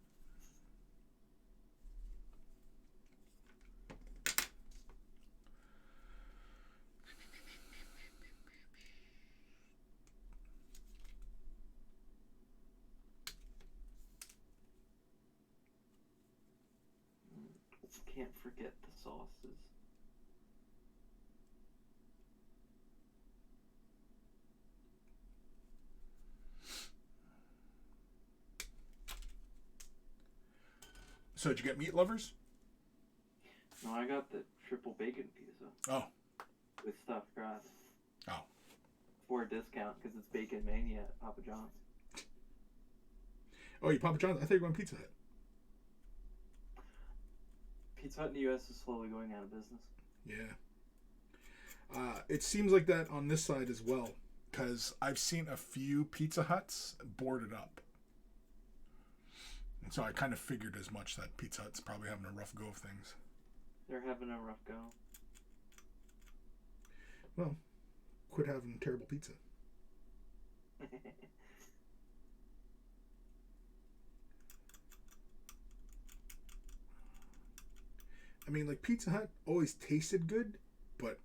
S2: Can't forget the sauces.
S1: So did you get meat lovers?
S2: No, I got the triple bacon pizza.
S1: Oh.
S2: With stuffed crust.
S1: Oh.
S2: For a discount because it's Bacon Mania at Papa John's.
S1: Oh, you Papa John's? I thought you were going Pizza Hut.
S2: Pizza Hut in the U.S. is slowly going out of business.
S1: Yeah. It seems like that on this side as well, because I've seen a few Pizza Huts boarded up. And so I kind of figured as much that Pizza Hut's probably having a rough go of things.
S2: They're having a rough go.
S1: Well, quit having terrible pizza. I mean, like, Pizza Hut always tasted good, but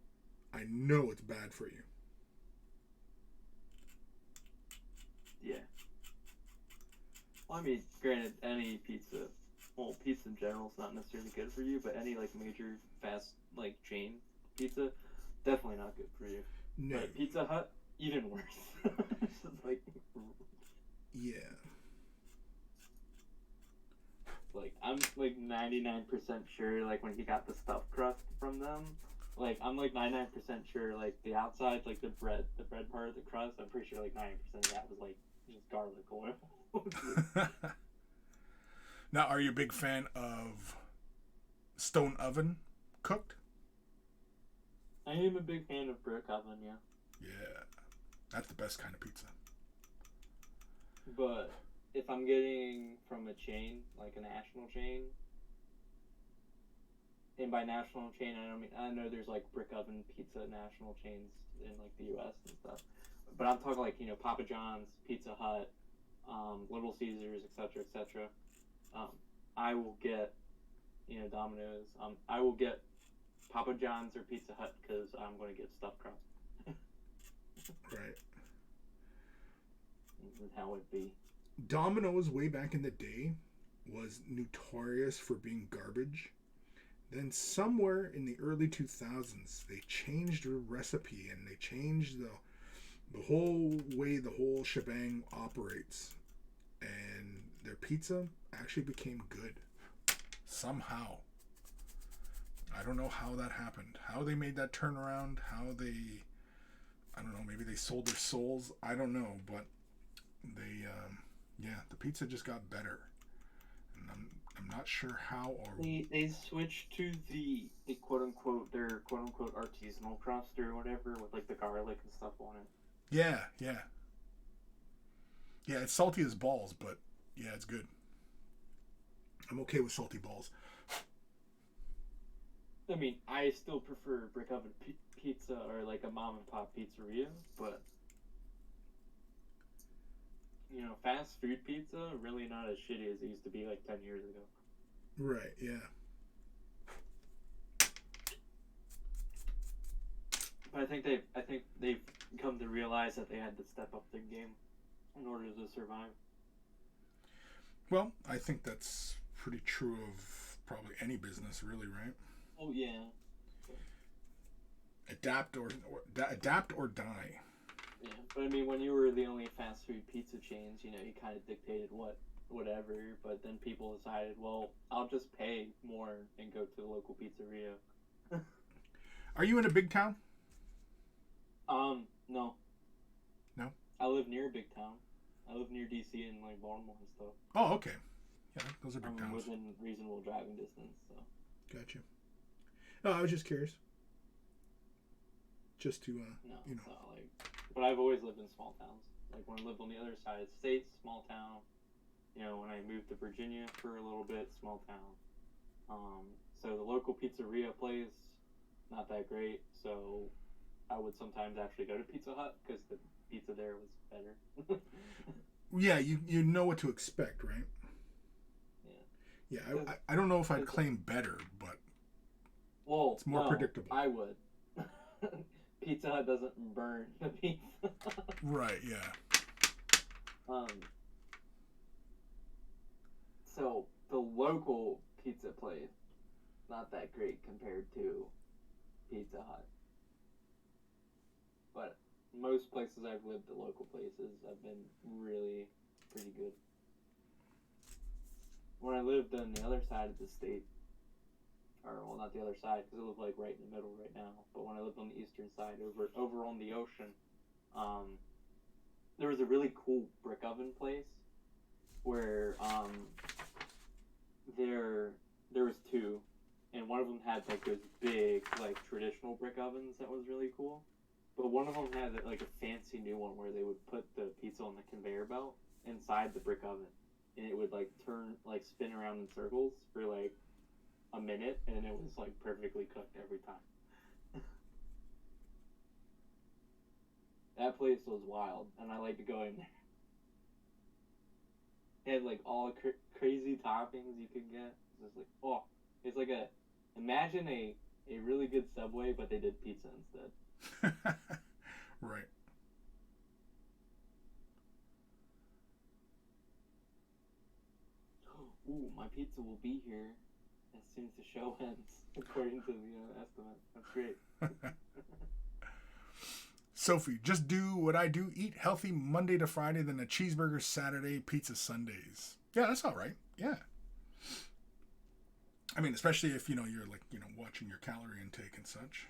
S1: I know it's bad for you.
S2: Yeah. Well, I mean, granted, any pizza, well, pizza in general is not necessarily good for you, but any, like, major fast, like, chain pizza, definitely not good for you.
S1: No.
S2: But Pizza Hut, even worse. It's just like...
S1: Yeah.
S2: Like, I'm, like, 99% sure, like, when he got the stuffed crust from them, like, I'm, like, 99% sure, like, the outside, like, the bread part of the crust, I'm pretty sure, like, 90% of that was, like, just garlic oil.
S1: Now, are you a big fan of stone oven cooked?
S2: I am a big fan of brick oven, yeah.
S1: Yeah. That's the best kind of pizza.
S2: But if I'm getting from a chain, like a national chain, and by national chain, I know there's like brick oven pizza national chains in like the U.S. and stuff, but I'm talking like, you know, Papa John's, Pizza Hut, Little Caesars, etc., etc. I will get, Domino's. I will get Papa John's or Pizza Hut because I'm going to get stuffed crust.
S1: Right.
S2: This is how it be.
S1: Domino's way back in the day was notorious for being garbage. Then somewhere in the early 2000s, they changed the recipe and they changed the whole way the whole shebang operates. And their pizza actually became good. Somehow. I don't know how that happened. How they made that turnaround. I don't know, maybe they sold their souls. I don't know, but the pizza just got better. And I'm not sure how or...
S2: They switched to the quote-unquote, their quote-unquote artisanal crust or whatever with like the garlic and stuff on it.
S1: Yeah. Yeah, it's salty as balls, but yeah, it's good. I'm okay with salty balls.
S2: I mean, I still prefer brick oven pizza or like a mom and pop pizzeria, but fast food pizza really not as shitty as it used to be like 10 years ago.
S1: Right, yeah.
S2: But I think they've come to realize that they had to step up their game in order to survive.
S1: Well, I think that's pretty true of probably any business, really, right?
S2: Oh yeah.
S1: Adapt or die.
S2: Yeah, but I mean, when you were the only fast food pizza chains, you kind of dictated whatever. But then people decided, well, I'll just pay more and go to the local pizzeria.
S1: Are you in a big town?
S2: No.
S1: No?
S2: I live near a big town. I live near DC and like Baltimore and stuff.
S1: Oh, okay. Yeah, those are big towns.
S2: Within reasonable driving distance, so.
S1: Gotcha. No, I was just curious. Just to,
S2: So, but I've always lived in small towns. Like when I lived on the other side of the states, small town. When I moved to Virginia for a little bit, small town. So the local pizzeria place, not that great. So I would sometimes actually go to Pizza Hut because the pizza there was better.
S1: Yeah, you know what to expect, right? Yeah. Yeah, I don't know if I'd claim better, but it's more predictable.
S2: I would. Pizza Hut doesn't burn the pizza.
S1: Right, yeah.
S2: So the local pizza place, not that great compared to Pizza Hut. But most places I've lived, the local places, have been really pretty good. When I lived on the other side of the state, or well, not the other side, because I live like right in the middle right now. But when I lived on the eastern side, over on the ocean, there was a really cool brick oven place where there was two, and one of them had like those big like traditional brick ovens that was really cool. But one of them had like a fancy new one where they would put the pizza on the conveyor belt inside the brick oven, and it would like spin around in circles for like a minute, and it was like perfectly cooked every time. That place was wild, and I like to go in there. It had like all crazy toppings you could get. It's like, it's like imagine a really good Subway, but they did pizza instead.
S1: Right.
S2: Ooh, my pizza will be here as soon as the show ends, according to the estimate. That's great.
S1: Sophie, just do what I do. Eat healthy Monday to Friday, then a cheeseburger Saturday, pizza Sundays. Yeah, that's all right. Yeah. I mean, especially if, you're like, watching your calorie intake and such.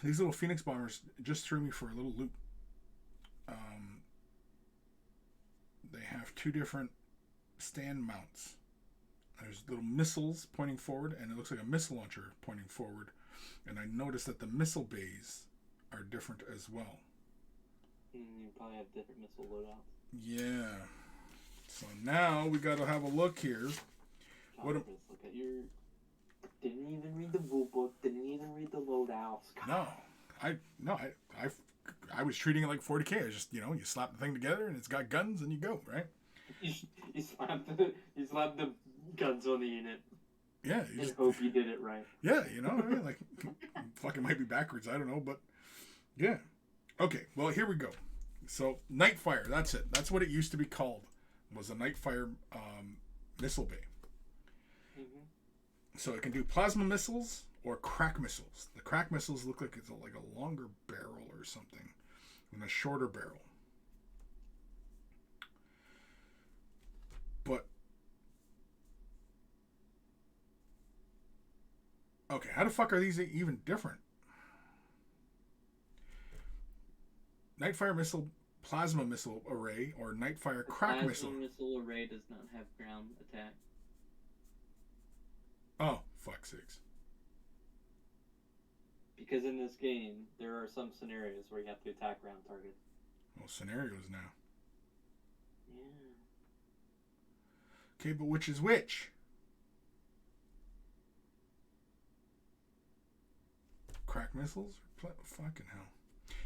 S1: These little Phoenix bombers just threw me for a little loop. They have two different stand mounts. There's little missiles pointing forward, and it looks like a missile launcher pointing forward. And I noticed that the missile bays are different as well.
S2: You probably have different missile loadouts.
S1: Yeah. So now we got to have a look here.
S2: Look at your... Didn't even read the rule book. Didn't even read the loadouts.
S1: No, I I was treating it like 40k. I was just, you slap the thing together and it's got guns and you go, right?
S2: You slap the guns on the unit.
S1: Yeah.
S2: And hope you did it right.
S1: Yeah, like, fucking might be backwards. I don't know, but yeah. Okay, well, here we go. So, Nightfire, that's it. That's what it used to be called, was a Nightfire missile bay.
S2: Mm-hmm.
S1: So it can do plasma missiles or crack missiles. The crack missiles look like it's like a longer barrel or something, and a shorter barrel. But okay, how the fuck are these even different? Nightfire missile, plasma missile array, or Nightfire crack missile.
S2: Plasma missile array does not have ground attack.
S1: Oh, fuck sakes.
S2: Because in this game, there are some scenarios where you have to attack ground targets.
S1: Well, scenarios now.
S2: Yeah.
S1: Okay, but which is which? Crack missiles? Fucking hell.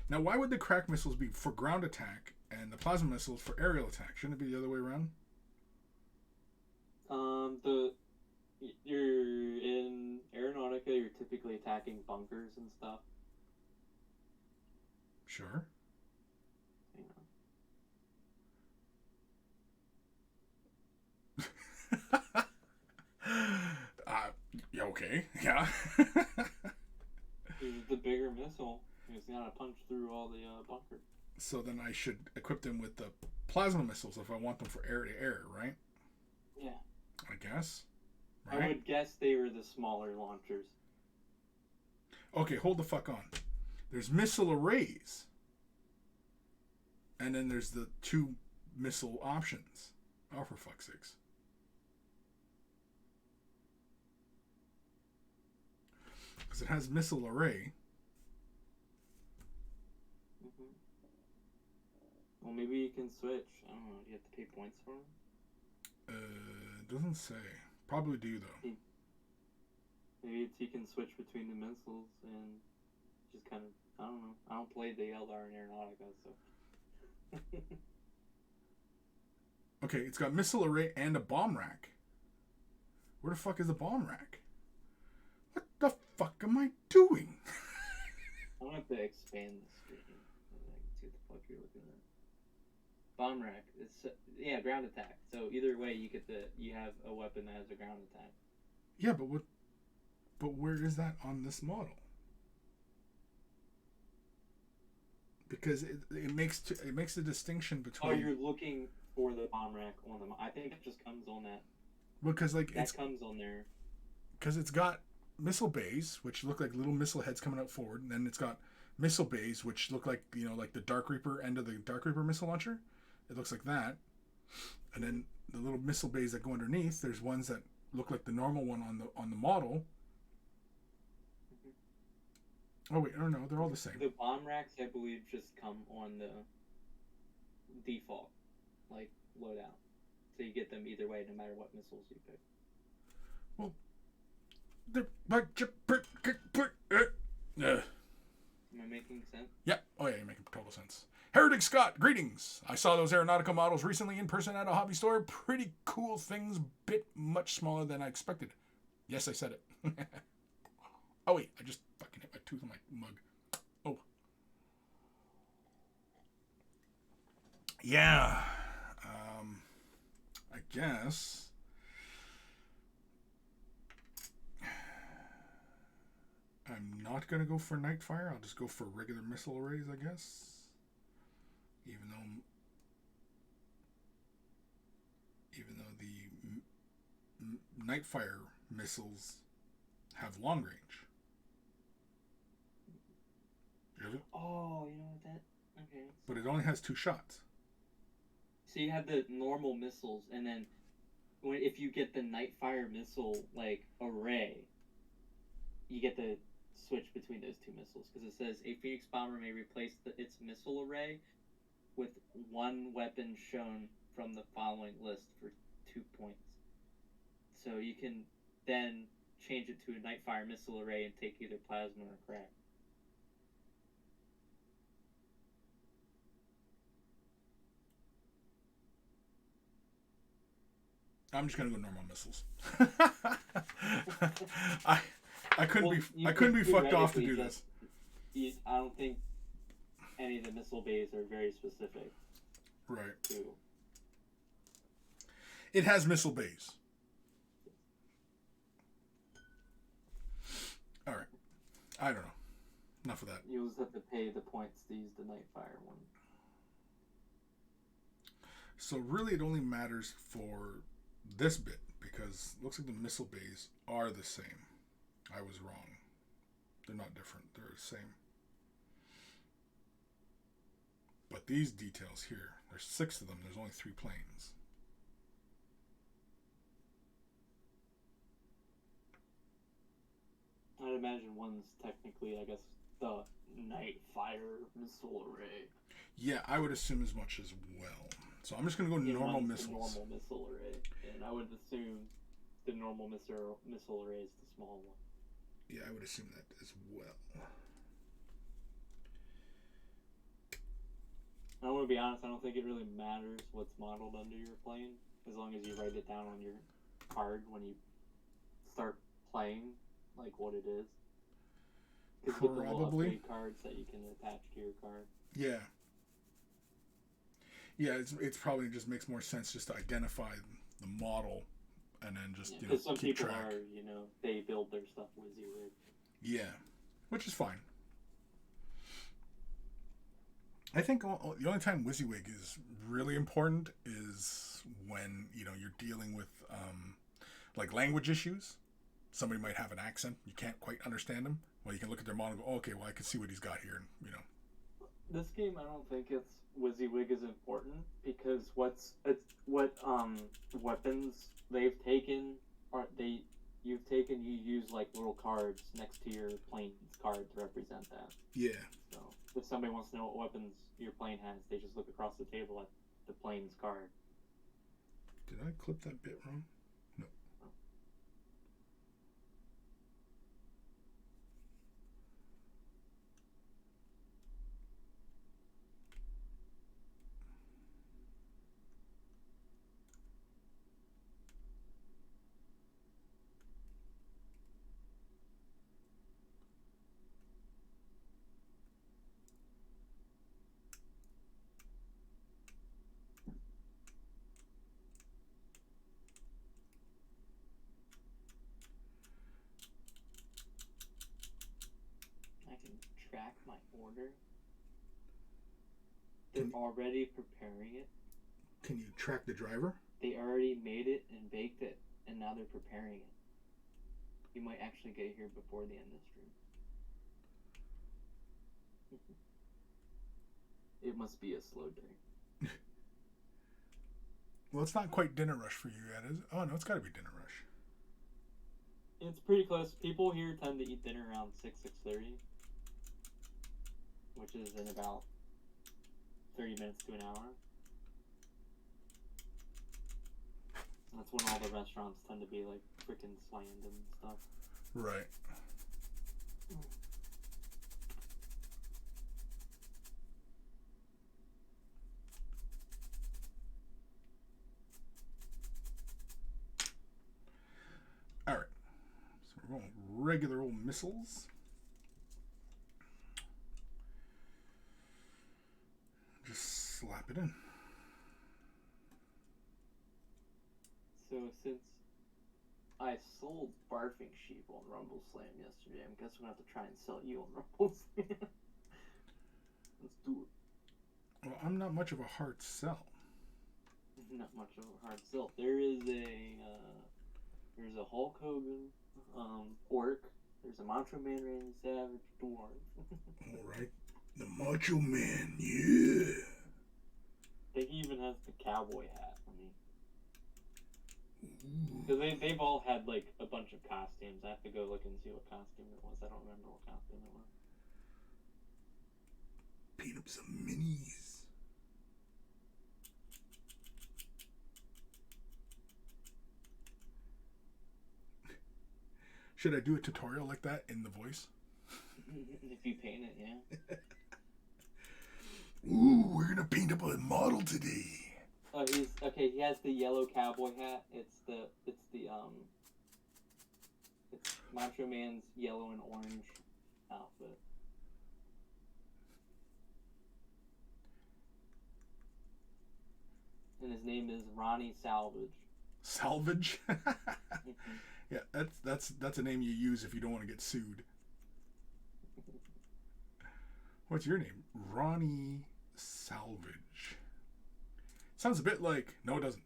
S1: Now, why would the crack missiles be for ground attack and the plasma missiles for aerial attack? Shouldn't it be the other way around?
S2: You're in Aeronautica, you're typically attacking bunkers and stuff.
S1: Sure. Yeah, okay. Yeah.
S2: The bigger missile. It's gonna punch through all the bunker.
S1: So then I should equip them with the plasma missiles if I want them for air to air, right?
S2: Yeah.
S1: I guess. Right?
S2: I would guess they were the smaller launchers.
S1: Okay, hold the fuck on. There's missile arrays. And then there's the 2 missile options. Oh, for fuck's sakes. Because it has missile array.
S2: Mm-hmm. Well, maybe you can switch. I don't know. Do you have to pay points for them?
S1: It doesn't say. Probably do, though.
S2: Maybe you can switch between the missiles and just kind of, I don't know. I don't play the Eldar in Aeronautica, so.
S1: Okay, it's got missile array and a bomb rack. Where the fuck is the bomb rack? What the fuck am I doing?
S2: I'm gonna have to expand the screen so I can see what the fuck you're looking at. Bomb rack. It's ground attack. So either way, you have a weapon that has a ground attack.
S1: Yeah, but where is that on this model? Because it makes a distinction between.
S2: Oh, you're looking for the bomb rack on them. I think it just comes on that.
S1: Because
S2: that comes on there.
S1: Because it's got missile bays, which look like little missile heads coming out forward, and then it's got missile bays, which look like like the Dark Reaper end of the Dark Reaper missile launcher. It looks like that, and then the little missile bays that go underneath. There's ones that look like the normal one on the model. Oh wait, I don't know. They're all the same.
S2: The bomb racks, I believe, just come on the default, loadout. So you get them either way, no matter what missiles you pick.
S1: Well,
S2: Am I making sense?
S1: Yeah. Oh yeah, you're making total sense. Heretic Scott, greetings. I saw those Aeronautica models recently in person at a hobby store. Pretty cool things, bit much smaller than I expected. Yes, I said it. Oh wait, I just fucking hit my tooth on my mug. Oh. Yeah. I guess. I'm not going to go for Nightfire. I'll just go for regular missile arrays, I guess. Even though the Nightfire missiles have long range.
S2: Oh, you know what that... Okay.
S1: But it only has 2 shots.
S2: So you have the normal missiles, and then if you get the Nightfire missile, array, you get to switch between those 2 missiles. Because it says, a Phoenix Bomber may replace its missile array with 1 weapon shown from the following list for 2 points. So you can then change it to a Nightfire missile array and take either plasma or crack.
S1: I'm just gonna go normal missiles. I couldn't be fucked off to do this.
S2: I don't think any of the missile bays are very specific.
S1: Right.
S2: To...
S1: It has missile bays. All right. I don't know. Enough of that.
S2: You'll just have to pay the points to use the Nightfire one.
S1: So really, it only matters for this bit because it looks like the missile bays are the same. I was wrong. They're not different. They're the same. But these details here, there's 6 of them. There's only 3 planes.
S2: I'd imagine one's technically, I guess, the Nightfire missile array.
S1: Yeah, I would assume as much as well. So I'm just going to go normal missiles.
S2: The normal missile array. And I would assume the normal missile array is the small one.
S1: Yeah, I would assume that as well.
S2: I want to be honest, I don't think it really matters what's modeled under your plane, as long as you write it down on your card when you start playing, like what it is. Because with the little upgrade cards that you can attach to your card.
S1: Yeah. Yeah, it's probably just makes more sense just to identify the model and then just
S2: because some
S1: keep
S2: people
S1: track.
S2: are they build their stuff WYSIWYG.
S1: Yeah, which is fine. I think the only time WYSIWYG is really important is when you're dealing with like language issues. Somebody might have an accent, you can't quite understand them. Well, you can look at their model and go, okay, well I can see what he's got here, and
S2: This game, I don't think it's WYSIWYG is important because what weapons they've taken you use like little cards next to your plane's card to represent that.
S1: Yeah.
S2: So if somebody wants to know what weapons your plane has, they just look across the table at the plane's card.
S1: Did I clip that bit wrong? No.
S2: Track my order. They're already preparing it.
S1: Can you track the driver?
S2: They already made it and baked it, and now they're preparing it. You might actually get here before the end of the stream. It must be a slow day.
S1: Well, it's not quite dinner rush for you yet, is it? Oh no, it's got to be dinner rush.
S2: It's pretty close. People here tend to eat dinner around 6:30. Which is in about 30 minutes to an hour. That's when all the restaurants tend to be like freaking slammed and stuff.
S1: Right. All right. So we're going regular old missiles. Just slap it in.
S2: So since I sold Barfing Sheep on Rumble Slam yesterday, I guess I'm gonna have to try and sell you on Rumble Slam. Let's do it.
S1: Well, I'm not much of a hard sell.
S2: Not much of a hard sell. There's a Hulk Hogan, orc. There's a Macho Man Randy Savage dwarf.
S1: All right. The Macho Man, yeah.
S2: I think he even has the cowboy hat. Because they've all had like a bunch of costumes. I have to go look and see what costume it was. I don't remember what costume it was.
S1: Paint up some minis. Should I do a tutorial like that in the voice?
S2: If you paint it, yeah.
S1: Ooh, we're gonna paint up a model today.
S2: Oh, he's okay. He has the yellow cowboy hat. It's Macho Man's yellow and orange outfit. And his name is Ronnie Salvage.
S1: Salvage?
S2: Mhm.
S1: Yeah, that's a name you use if you don't want to get sued. What's your name? Ronnie Salvage. Sounds a bit like... No, it doesn't.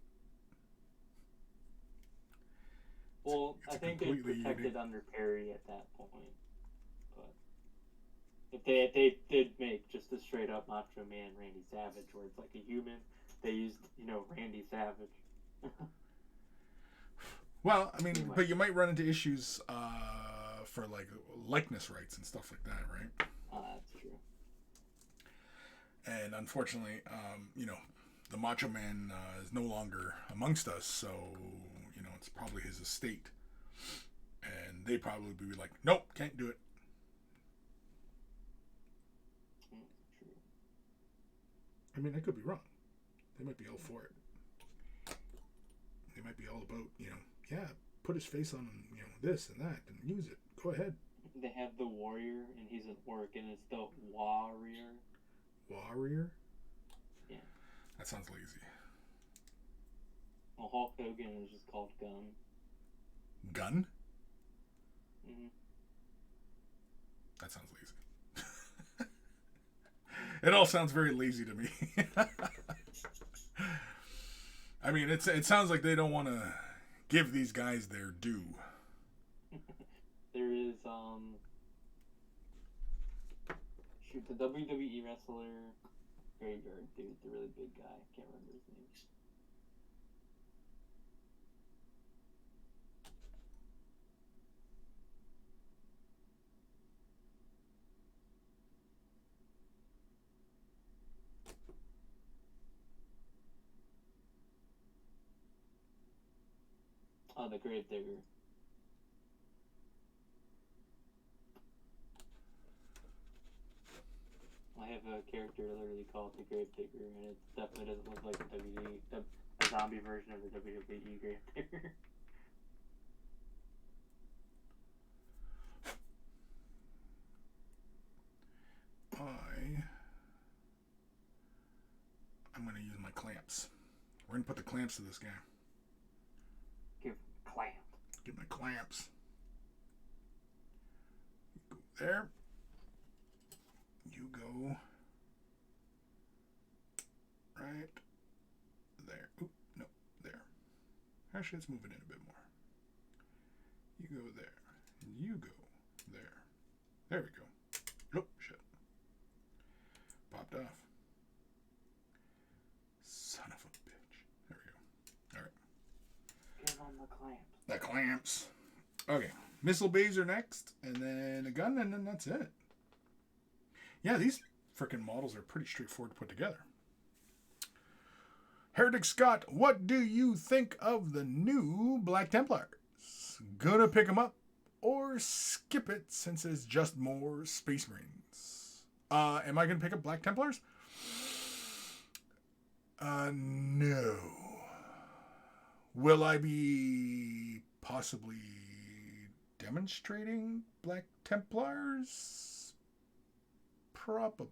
S2: Well,
S1: It's
S2: I
S1: a
S2: think they
S1: completely
S2: protected
S1: unique...
S2: under Perry at that point. But if they did make just a straight up Macho Man Randy Savage, where it's like a human, they used, Randy Savage.
S1: Well, I mean, but you might run into issues for like likeness rights and stuff like that, right?
S2: That's true.
S1: And unfortunately, the Macho Man is no longer amongst us, so it's probably his estate, and they probably be like, nope, can't do it.
S2: True.
S1: I mean, I could be wrong. They might be all for it. They might be all about, yeah, put his face on, this and that, and use it. Go ahead.
S2: They have the warrior, and he's an orc, and it's the warrior.
S1: Warrior?
S2: Yeah.
S1: That sounds lazy.
S2: Well, Hulk Hogan is just called Gun.
S1: Gun?
S2: Mm-hmm.
S1: That sounds lazy. It all sounds very lazy to me. I mean, it sounds like they don't want to give these guys their due.
S2: There is, the WWE wrestler Graveyard dude, the really big guy. I can't remember his name. Oh, the Gravedigger. I have a character literally called the Gravedigger, and it definitely doesn't look like a zombie version of the WWE Gravedigger.
S1: I'm going to use my clamps. We're going to put the clamps to this guy.
S2: Give clamp.
S1: Get my clamps. Go there. You go right there. Oop, no, there. Actually, let's move it in a bit more. You go there. And you go there. There we go. Oh, shit. Popped off. Son of a bitch. There we go. Alright.
S2: Give on the clamp.
S1: The clamps. Okay. Missile bays are next, and then a gun, and then that's it. Yeah, these frickin' models are pretty straightforward to put together. Heretic Scott, what do you think of the new Black Templars? Gonna pick them up or skip it since it's just more Space Marines? Am I gonna pick up Black Templars? No. Will I be possibly demonstrating Black Templars? Probably.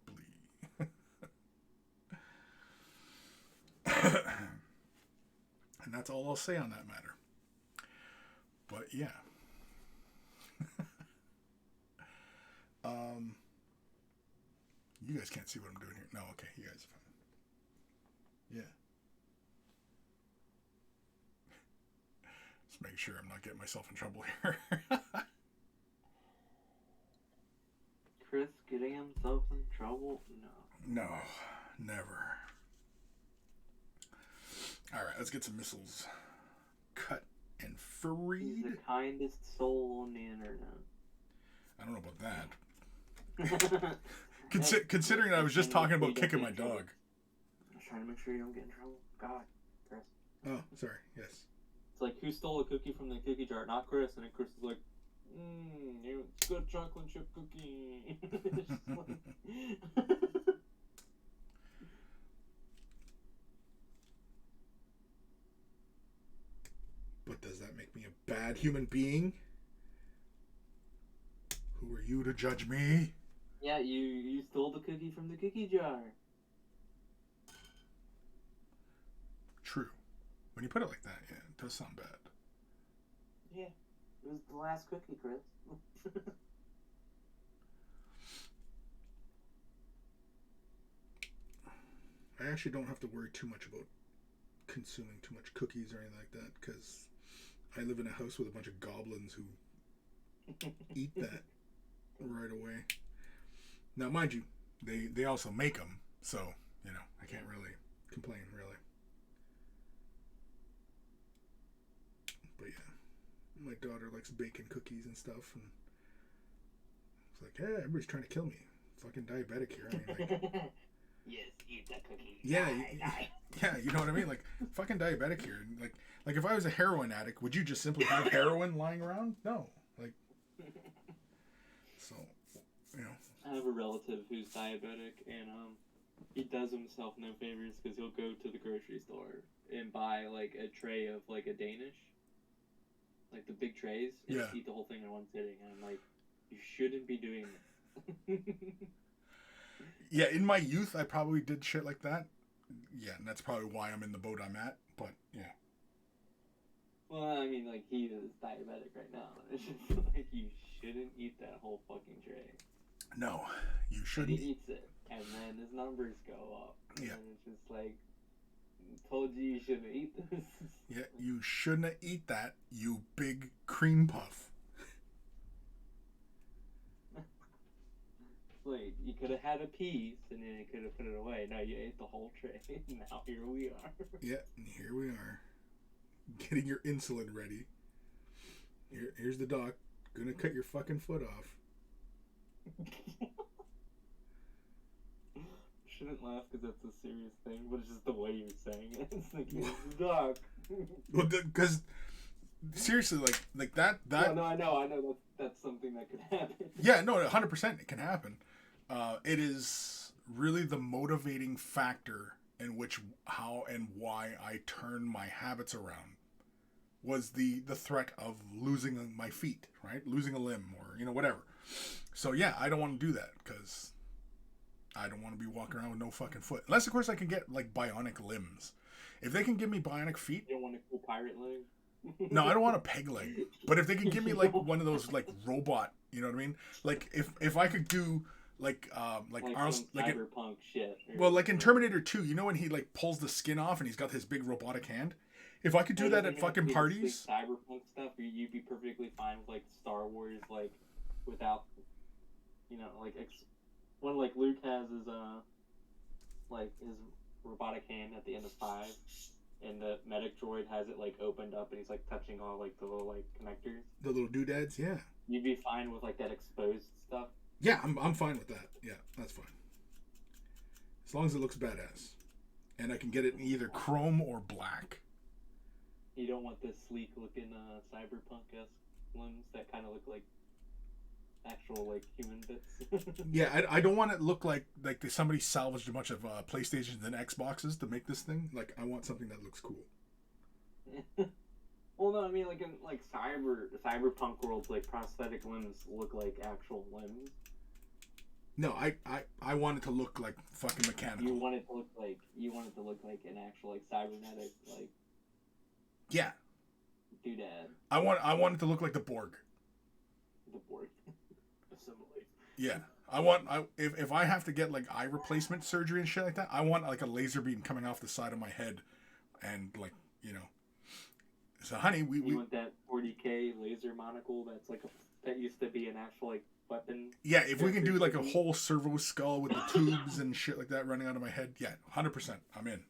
S1: And that's all I'll say on that matter. But yeah. You guys can't see what I'm doing here. No, okay, you guys are fine. Yeah. Just make sure I'm not getting myself in trouble here.
S2: Chris getting himself in trouble? No.
S1: No, never. Alright, let's get some missiles cut and freed.
S2: He's the kindest soul on the internet.
S1: I don't know about that. Considering I was just talking about kicking my dog.
S2: I was trying to make sure you don't get in trouble. God, Chris.
S1: Oh, sorry, yes.
S2: It's like, who stole a cookie from the cookie jar? Not Chris. And then Chris is like, it's good chocolate chip cookie. It's just like...
S1: bad human being. Who are you to judge me?
S2: Yeah, you stole the cookie from the cookie jar.
S1: True. When you put it like that, yeah, it does sound bad.
S2: Yeah, it was the last cookie, Chris.
S1: I actually don't have to worry too much about consuming too much cookies or anything like that, because I live in a house with a bunch of goblins who eat that right away. Now, mind you, they also make them, so, you know, I can't really complain, really. But yeah, my daughter likes baking cookies and stuff, and it's like, hey, everybody's trying to kill me. Fucking diabetic here. I mean, like,
S2: yes, eat the cookie.
S1: yeah,
S2: Die.
S1: yeah, you know what I mean? Like, fucking diabetic here. Like if I was a heroin addict, would you just simply have heroin lying around? No. Like, so, you know.
S2: I have a relative who's diabetic, and he does himself no favors because he'll go to the grocery store and buy like a tray of like a Danish, like the big trays, and
S1: Yeah.
S2: just eat the whole thing in one sitting. And I'm like, you shouldn't be doing this.
S1: Yeah, in my youth, I probably did shit like that. Yeah, and that's probably why I'm in the boat I'm at. But yeah.
S2: Well, I mean, like he is diabetic right now. It's just like you shouldn't eat that whole fucking tray.
S1: No, you
S2: And
S1: shouldn't.
S2: he eats it, and then his numbers go up.
S1: Yeah.
S2: And it's just like, told you shouldn't eat this.
S1: Yeah, you shouldn't eat that, you big cream puff.
S2: Like, you could have had a piece, and then you could have put it away. No, you ate the whole tray. Now here we are.
S1: Yeah, and here we are. Getting your insulin ready. Here's the doc. Gonna cut your fucking foot off.
S2: Shouldn't laugh because that's a serious thing, but it's just the way you're saying it. It's like, here's the doc.
S1: Well, because seriously, like that.
S2: No, I know. That's something that could happen.
S1: Yeah, no, 100% it can happen. It is really the motivating factor in which, how, and why I turned my habits around was the threat of losing my feet, right? Losing a limb or, you know, whatever. So, yeah, I don't want to do that because I don't want to be walking around with no fucking foot. Unless, of course, I can get, like, bionic limbs. If they can give me bionic feet...
S2: You don't want a cool pirate leg?
S1: No, I don't want a peg leg. But if they can give me, like, one of those, like, robot, you know what I mean? Like, if I could do... Like
S2: some cyberpunk shit.
S1: Well, like in Terminator 2, you know when he like pulls the skin off and he's got his big robotic hand? If I could do that at fucking parties,
S2: cyberpunk stuff, you'd be perfectly fine with like Star Wars, like without, you know, like when like Luke has his like his robotic hand at the end of 5, and the medic droid has it like opened up and he's like touching all like the little like connectors.
S1: The little doodads, yeah.
S2: You'd be fine with like that exposed stuff.
S1: Yeah, I'm fine with that. Yeah, that's fine. As long as it looks badass. And I can get it in either chrome or black.
S2: You don't want this sleek looking cyberpunk-esque limbs that kind of look like actual like human bits.
S1: Yeah, I don't want it to look like somebody salvaged a bunch of PlayStations and Xboxes to make this thing. Like, I want something that looks cool.
S2: Well, no, I mean, like in like cyberpunk worlds, like prosthetic limbs look like actual limbs.
S1: No, I want it to look like fucking mechanical.
S2: You want it to look like an actual like cybernetic like.
S1: Yeah.
S2: Doodad.
S1: I want it to look like the Borg.
S2: The Borg. Assimilate.
S1: Yeah. If I have to get like eye replacement surgery and shit like that, I want like a laser beam coming off the side of my head, and like, you know. So, honey,
S2: you want that 40K laser monocle that used to be an actual like weapon.
S1: Yeah, if we can do like a whole servo skull with the tubes and shit like that running out of my head, yeah, 100%, I'm in.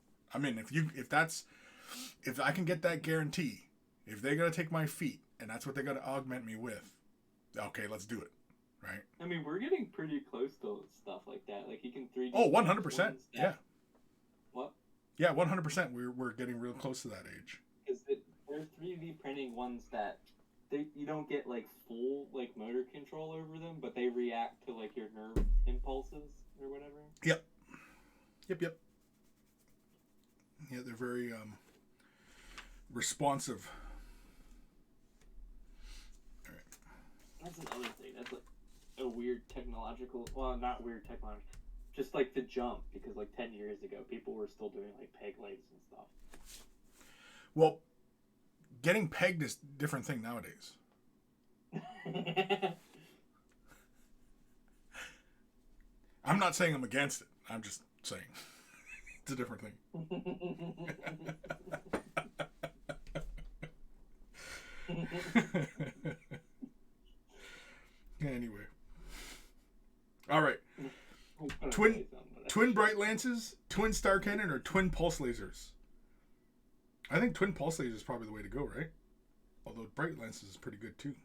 S1: If I can get that guarantee, if they're gonna take my feet and that's what they're gonna augment me with, okay, let's do it, right?
S2: I mean, we're getting pretty close to stuff like that. Like you can 3D.
S1: Oh, 100%, yeah.
S2: What?
S1: Yeah, 100%. We're getting real close to that age.
S2: They're 3D printing ones that you don't get like full like motor control over them, but they react to like your nerve impulses or whatever.
S1: Yep. Yeah, they're very responsive.
S2: That's another thing. That's like a weird technological. Well, not weird technological. Just like the jump, because like 10 years ago, people were still doing like peg legs and stuff.
S1: Well, getting pegged is a different thing nowadays. I'm not saying I'm against it. I'm just saying it's a different thing. Anyway. All right. Twin bright lances, twin star cannon, or twin pulse lasers? I think twin pulse lasers is probably the way to go, right? Although bright lances is pretty good too.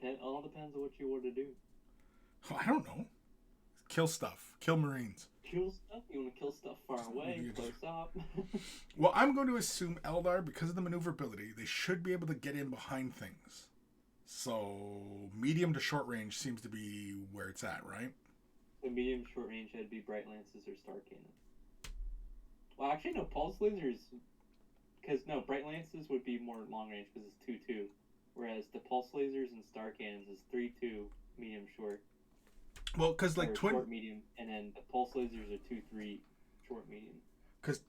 S2: It all depends on what you want to do.
S1: Oh, I don't know. Kill stuff. Kill Marines.
S2: Kill stuff? You want to kill stuff far away, close up?
S1: Well, I'm going to assume Eldar, because of the maneuverability, they should be able to get in behind things. So, medium to short range seems to be where it's at, right?
S2: The medium short range would be bright lances or star cannons. Well, actually, no, pulse lasers. Because, no, bright lances would be more long range because it's 2-2. Whereas the pulse lasers and star cannons is 3-2, medium short.
S1: Well, because like twin.
S2: Short medium, and then the pulse lasers are 2-3, short medium.
S1: Because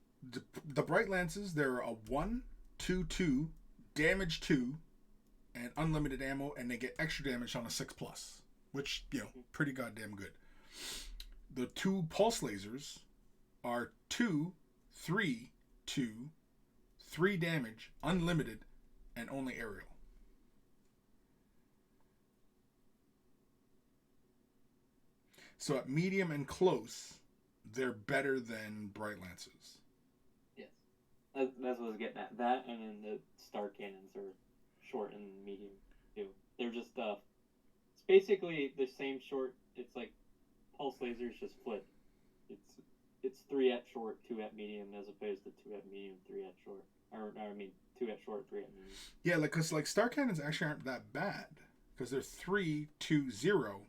S1: the bright lances, they're a 1-2-2, damage 2, and unlimited ammo, and they get extra damage on a 6+, which, you know, pretty goddamn good. The two pulse lasers are 2-3-2, 3 damage, unlimited, and only aerial. So at medium and close, they're better than bright lances.
S2: Yes. That's what I was getting at. That, and then the star cannons are short and medium too. They're just it's basically the same short. It's like pulse lasers just flip. It's 3 at short, 2 at medium, as opposed to 2 at medium, 3 at short. Or I mean 2 at short, 3 at medium.
S1: Yeah, like because like star cannons actually aren't that bad because they're 3-2-0,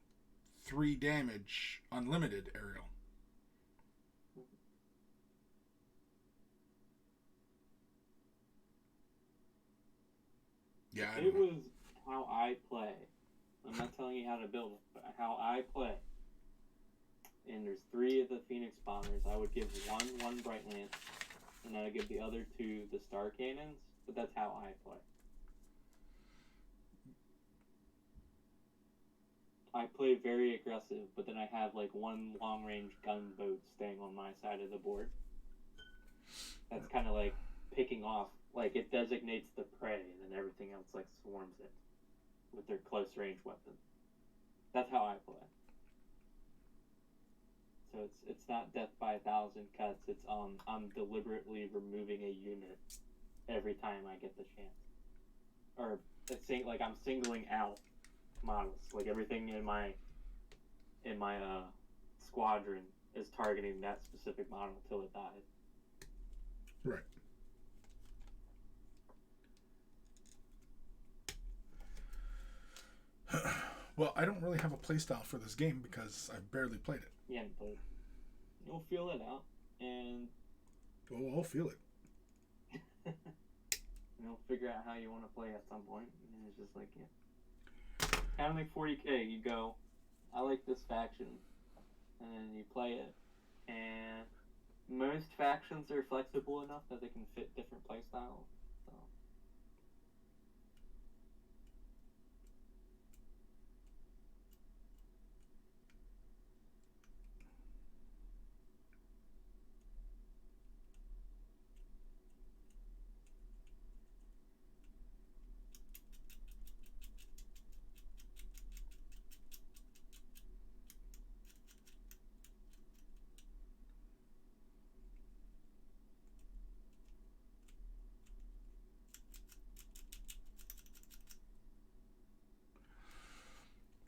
S1: 3 damage, unlimited aerial. Yeah,
S2: it was how I play. I'm not telling you how to build it, but how I play. And there's 3 of the Phoenix bombers. I would give one bright lance, and I would give the other 2 the star cannons. But that's how I play. I play very aggressive, but then I have like 1 long range gunboat staying on my side of the board. That's kind of like picking off. Like, it designates the prey, and then everything else, like, swarms it with their close-range weapon. That's how I play. So it's not death by 1,000 cuts. It's I'm deliberately removing a unit every time I get the chance. Or it's like I'm singling out models. Like, everything in my squadron is targeting that specific model until it dies.
S1: Right. Well, I don't really have a playstyle for this game because I've barely played it.
S2: You haven't played it. You'll feel it out, and
S1: Oh, I'll feel it.
S2: you'll figure out how you want to play at some point. And it's just like, yeah. Kind of like 40K, you go, I like this faction, and then you play it, and most factions are flexible enough that they can fit different playstyles. So.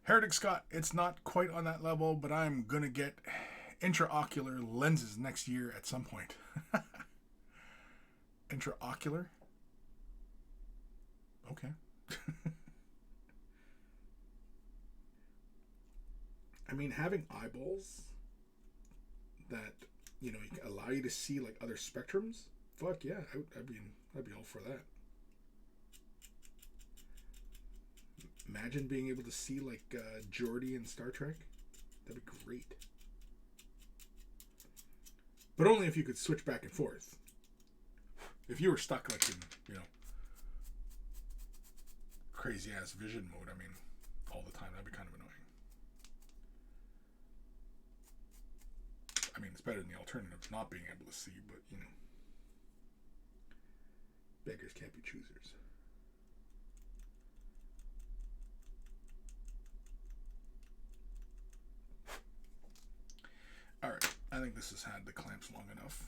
S1: Heretic Scott, it's not quite on that level, but I'm going to get intraocular lenses next year at some point. Intraocular? Okay. I mean, having eyeballs that, you know, allow you to see like other spectrums, fuck yeah, I'd be all for that. Imagine being able to see like Geordi in Star Trek. That'd be great. But only if you could switch back and forth. If you were stuck like in, crazy ass vision mode, I mean, all the time, that'd be kind of annoying. I mean, it's better than the alternative of not being able to see, but beggars can't be choosers. Alright, I think this has had the clamps long enough.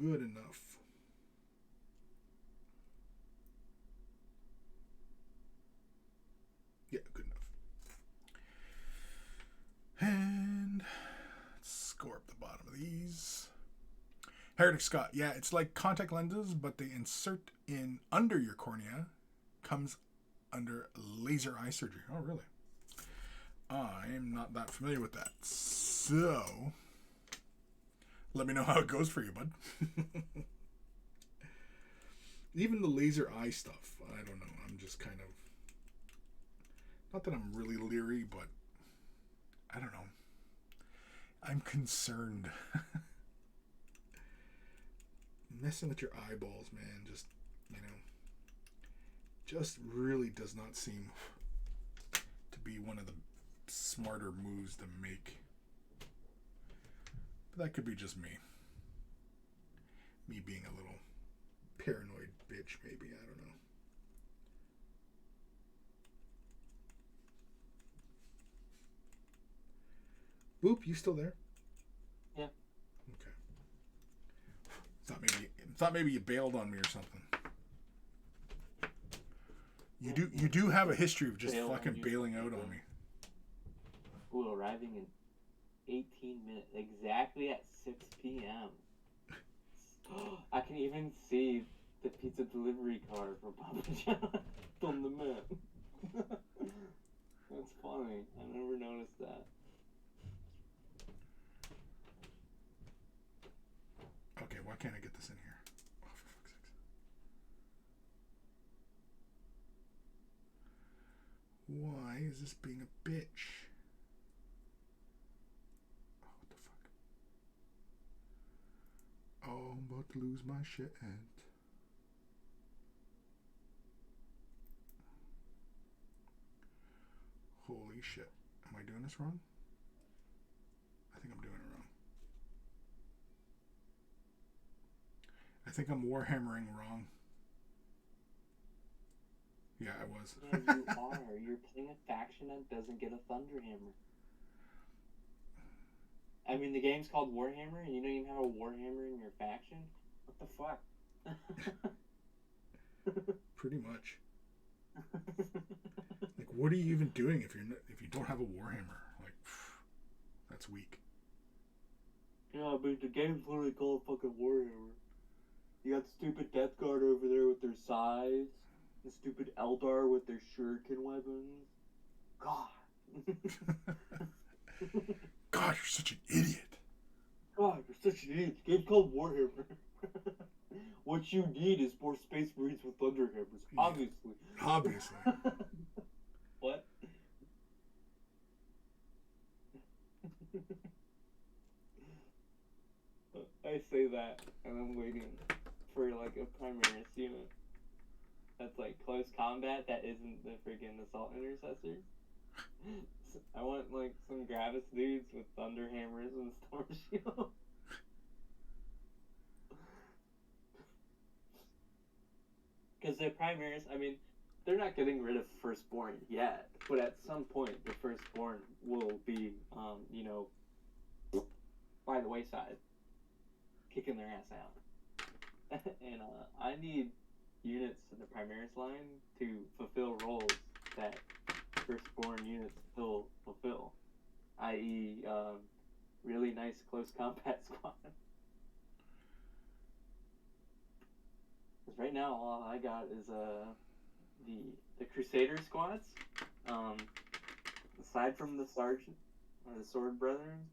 S1: Good enough. Yeah, good enough. And let's score up the bottom of these. Heretic Scott, yeah, it's like contact lenses, but they insert in under your cornea. Comes under laser eye surgery. Oh, really? I am not that familiar with that. So, let me know how it goes for you, bud. Even the laser eye stuff, I don't know. I'm just kind of... Not that I'm really leery, but I don't know. I'm concerned. Messing with your eyeballs, man, just really does not seem to be one of the smarter moves to make. But that could be just me. Me being a little paranoid bitch, maybe. I don't know. Boop, you still there?
S2: Yeah.
S1: Okay. Thought maybe you bailed on me or something. You do have a history of just fucking bailing out on me.
S2: Ooh, arriving in 18 minutes, exactly at 6 p.m. I can even see the pizza delivery car from Papa John's on the map. That's funny. I never noticed that.
S1: Okay, why can't I get this in here? Oh, for fuck's sakes. Why is this being a bitch? Oh, what the fuck? Oh, I'm about to lose my shit. Holy shit. Am I doing this wrong? I think I'm doing it wrong. I think I'm warhammering wrong. Yeah, I was.
S2: Yeah, you are. You're playing a faction that doesn't get a Thunderhammer. I mean, the game's called Warhammer, and you don't even have a Warhammer in your faction? What the fuck?
S1: Pretty much. Like, what are you even doing if you don't have a Warhammer? Like, that's weak.
S2: Yeah, but the game's literally called fucking Warhammer. You got the stupid Death Guard over there with their scythes. The stupid Eldar with their shuriken weapons. God.
S1: God, you're such an idiot.
S2: God, you're such an idiot. The game's called Warhammer. What you need is more Space Marines with Thunderhammers.
S1: Yeah.
S2: Obviously.
S1: Obviously.
S2: What? I say that, and I'm waiting for like a Primaris unit that's like close combat that isn't the freaking Assault Intercessors. I want like some Gravis dudes with Thunderhammers and Storm Shield. Because the Primaris, I mean, they're not getting rid of Firstborn yet, but at some point the Firstborn will be, by the wayside, kicking their ass out. And I need units in the Primaris line to fulfill roles that Firstborn units fulfill, i.e., really nice close combat squad. Because right now all I got is the Crusader squads. Aside from the Sergeant or the Sword Brethren,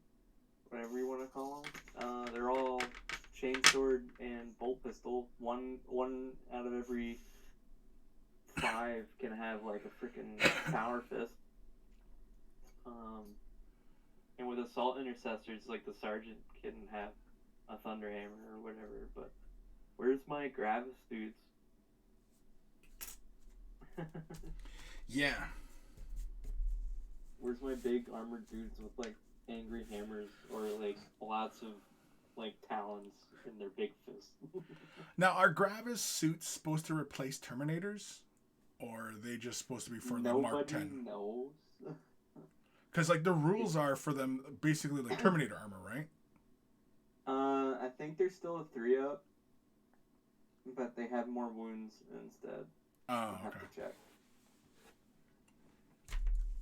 S2: whatever you want to call them, they're all chain greatsword and bolt pistol. One out of every 5 can have like a freaking power fist. And with assault intercessors, like the sergeant can have a thunder hammer or whatever. But where's my Gravis dudes?
S1: Yeah.
S2: Where's my big armored dudes with like angry hammers or like lots of like talons in their big fists?
S1: Now, are Gravis suits supposed to replace Terminators? Or are they just supposed to be for the Mark 10?
S2: Nobody knows.
S1: Because like the rules are for them basically like Terminator armor, right?
S2: I think they're still a 3-up, but they have more wounds instead.
S1: Oh,
S2: I'll have
S1: okay.
S2: to check.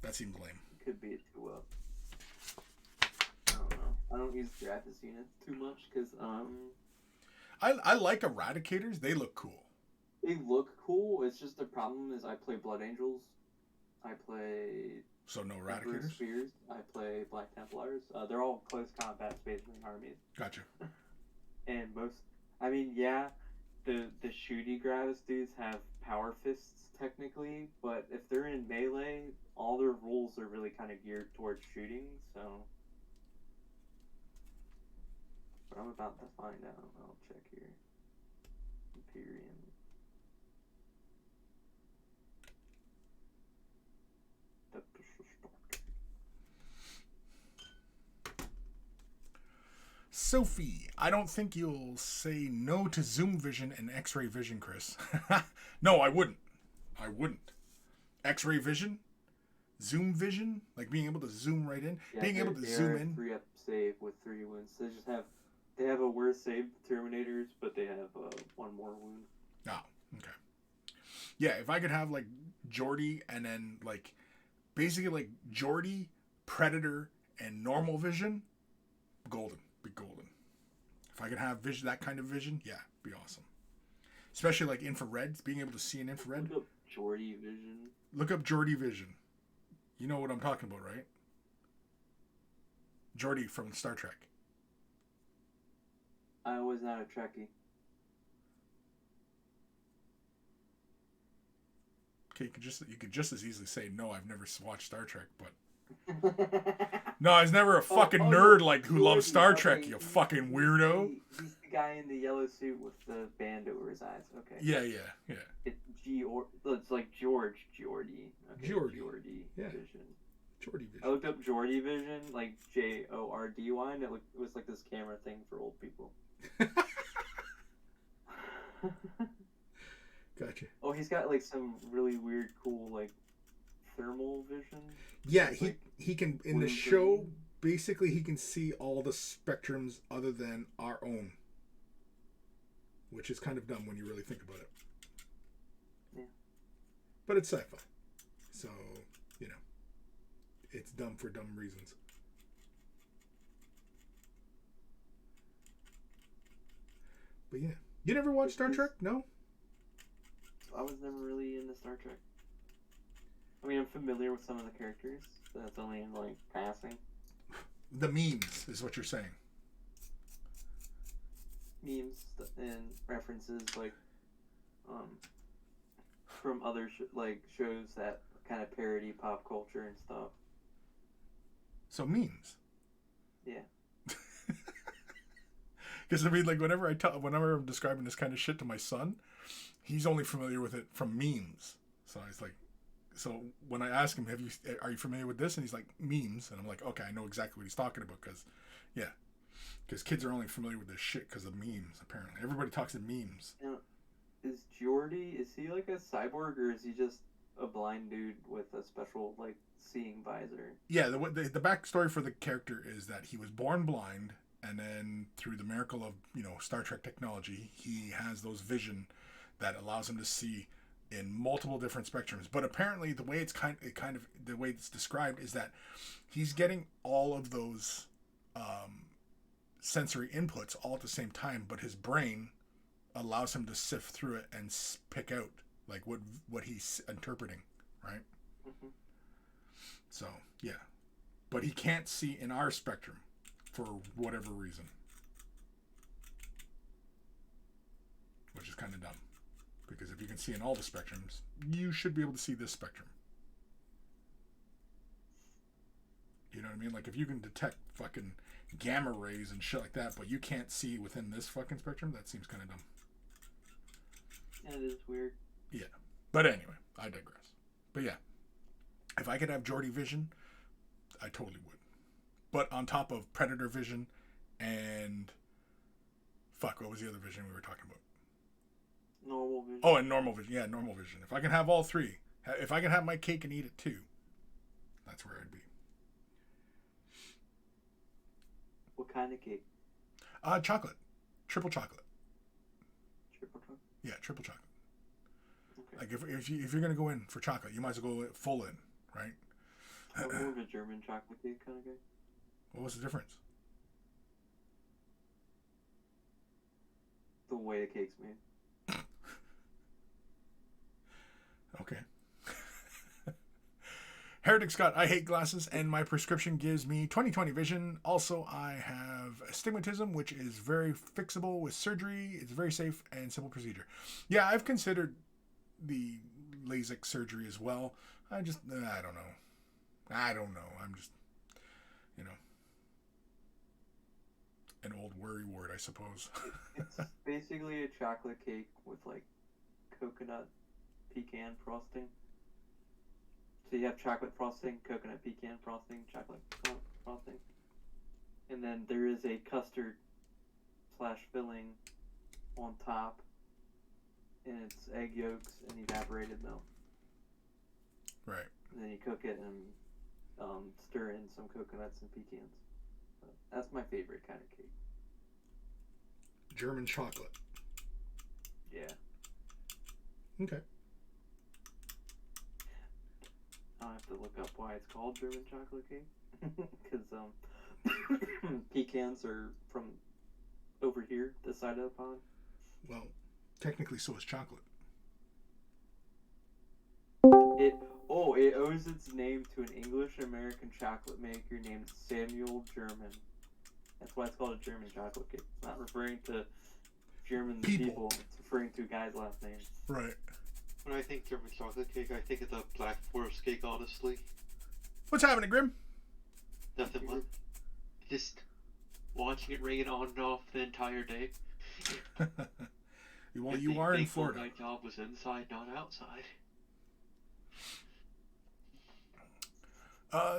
S1: That seems lame.
S2: Could be a 2-up. I don't know. I don't use Gravis units too much because
S1: I like Eradicators. They look cool.
S2: they look cool. It's just the problem is I play Blood Angels. I play
S1: So no
S2: Emperor
S1: Eradicators?
S2: Spears. I play Black Templars. They're all close combat Space Marine armies.
S1: Gotcha.
S2: And the shooty Gravis dudes have power fists technically, but if they're in melee, all their rules are really kind of geared towards shooting, so. But I'm about to find out. I'll check here. Imperium.
S1: Sophie, I don't think you'll say no to zoom vision and X-ray vision, Chris. No, I wouldn't. I wouldn't. X-ray vision, zoom vision, like being able to zoom right in, being able to zoom in.
S2: 3-up save with 3 wounds. They have a worse save Terminators, but they have 1 more wound.
S1: Oh, okay. Yeah, if I could have like Geordie and then like basically like Geordie, Predator, and normal vision, golden. Be golden. If I could have vision, that kind of vision, yeah, be awesome. Especially like infrared, being able to see in infrared.
S2: Look up Geordie vision.
S1: Look up Geordie vision. You know what I'm talking about, right? Geordie from Star Trek.
S2: I was not a Trekkie.
S1: Okay, you could just as easily say no. I've never watched Star Trek, but no, I was never a fucking nerd like who loves Star Trek. You fucking weirdo.
S2: He's the guy in the yellow suit with the band over his eyes. Okay.
S1: Yeah.
S2: It's like Geordie. Okay,
S1: Geordie. Yeah.
S2: Vision.
S1: Geordie vision.
S2: I looked up Geordie vision, like Jordy, and it was like this camera thing for old people.
S1: Gotcha.
S2: Oh, he's got like some really weird, cool like thermal vision.
S1: Yeah,
S2: It's,
S1: he can in the
S2: blue
S1: show.
S2: green.
S1: Basically, he can see all the spectrums other than our own, which is kind of dumb when you really think about it.
S2: Yeah.
S1: But it's sci-fi, so you know, it's dumb for dumb reasons. But yeah, you never watched Star Trek? No.
S2: I was never really into Star Trek. I mean, I'm familiar with some of the characters, but that's only in like passing.
S1: The memes is what you're saying.
S2: Memes and references like from other shows that kind of parody pop culture and stuff.
S1: So memes.
S2: Yeah.
S1: Because I mean, like whenever I'm describing this kind of shit to my son, he's only familiar with it from memes. So he's like, so when I ask him, are you familiar with this? And he's like, memes. And I'm like, okay, I know exactly what he's talking about because kids are only familiar with this shit because of memes. Apparently, everybody talks in memes.
S2: Now, is he like a cyborg or is he just a blind dude with a special like seeing visor?
S1: Yeah, the backstory for the character is that he was born blind, and then through the miracle of Star Trek technology, he has those vision that allows him to see in multiple different spectrums. But apparently, the way the way it's described is that he's getting all of those sensory inputs all at the same time, but his brain allows him to sift through it and pick out like what he's interpreting, right?
S2: Mm-hmm.
S1: So yeah, but he can't see in our spectrum for whatever reason. is kind of dumb. Because if you can see in all the spectrums, you should be able to see this spectrum. You know what I mean? Like, if you can detect fucking gamma rays and shit like that, but you can't see within this fucking spectrum, that seems kind of dumb.
S2: Yeah, it is weird.
S1: Yeah. But anyway, I digress. But yeah, if I could have Geordie vision, I totally would. But on top of Predator vision and... Fuck, what was the other vision we were talking about?
S2: Normal vision.
S1: Oh, and normal vision. Yeah, normal vision. If I can have all three, if I can have my cake and eat it too, that's where I'd be.
S2: What kind of cake?
S1: Chocolate. Triple chocolate.
S2: Triple chocolate?
S1: Yeah, triple chocolate.
S2: Okay.
S1: Like, if you're going to go in for chocolate, you might as well go full in, right?
S2: I'm more of a German chocolate cake kind of guy.
S1: Well, what's the difference?
S2: The way the cake's made.
S1: Okay. Heretic Scott, I hate glasses, and my prescription gives me 20/20 vision. Also, I have astigmatism, which is very fixable with surgery. It's very safe and simple procedure. Yeah, I've considered the LASIK surgery as well. I don't know. I'm just, an old worry ward, I suppose.
S2: It's basically a chocolate cake with, like, coconut pecan frosting. So you have chocolate frosting, coconut pecan frosting, chocolate frosting. And then there is a custard / filling on top. And it's egg yolks and evaporated milk.
S1: Right.
S2: And then you cook it and stir in some coconuts and pecans. So that's my favorite kind of cake.
S1: German chocolate.
S2: Yeah.
S1: Okay.
S2: I'll have to look up why it's called German chocolate cake. Because pecans are from over here, this side of the pond.
S1: Well, technically so is chocolate.
S2: It owes its name to an English-American chocolate maker named Samuel German. That's why it's called a German chocolate cake. It's not referring to German people. It's referring to a guy's last name.
S1: Right.
S5: When I think German chocolate cake, I think of the Black Forest cake, honestly.
S1: What's happening, Grim?
S5: Nothing much. Just watching it rain on and off the entire day.
S1: Well, you are in Florida.
S5: My job was inside, not outside.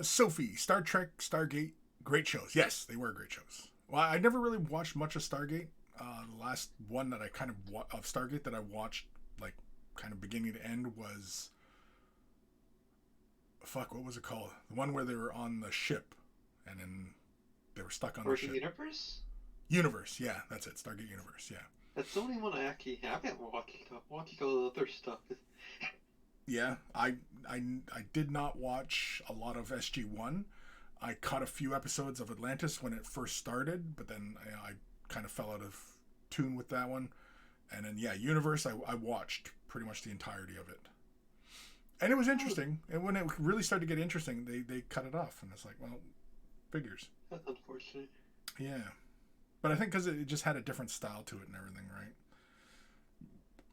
S1: Sophie, Star Trek, Stargate, great shows. Yes, they were great shows. Well, I never really watched much of Stargate. The last one that I kind of Stargate that I watched, like, kind of beginning to end was... Fuck, what was it called? The one where they were on the ship, and then they were stuck on the ship.
S5: Universe?
S1: Universe, yeah, that's it. Stargate Universe, yeah.
S5: That's the only one I actually haven't watched. I've watched all the other stuff.
S1: Yeah, I did not watch a lot of SG-1. I caught a few episodes of Atlantis when it first started, but then I kind of fell out of tune with that one. And then, yeah, Universe, I watched pretty much the entirety of it. And it was interesting. And when it really started to get interesting, they cut it off. And it's like, well, figures.
S5: That's unfortunate.
S1: Yeah. But I think because it just had a different style to it and everything, right?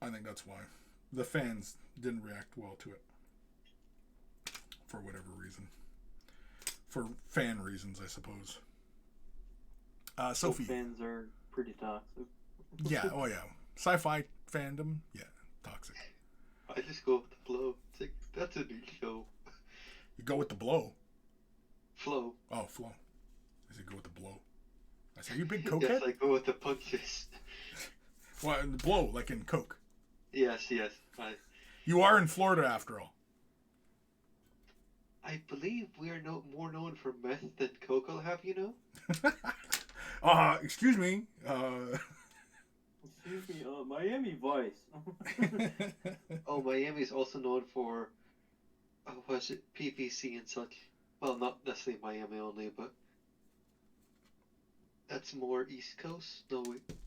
S1: I think that's why. The fans didn't react well to it. For whatever reason. For fan reasons, I suppose. Sophie.
S2: Fans are pretty toxic.
S1: Yeah, oh yeah. Sci-fi fandom, yeah, toxic.
S5: I just go with the flow. It's like, that's a new show.
S1: You go with the blow.
S5: Flow.
S1: Oh, flow. I said go with the blow. I said, are you a big cokehead?
S5: Yes, I go with the punches.
S1: Well, the blow, like in Coke.
S5: Yes.
S1: You are in Florida, after all.
S5: I believe we are more known for meth than Coke, I'll have you know.
S1: Excuse me.
S2: Excuse me, Miami Vice.
S5: Oh, Miami's also known for, was it PVC and such? Well, not necessarily Miami only, but that's more East Coast. No,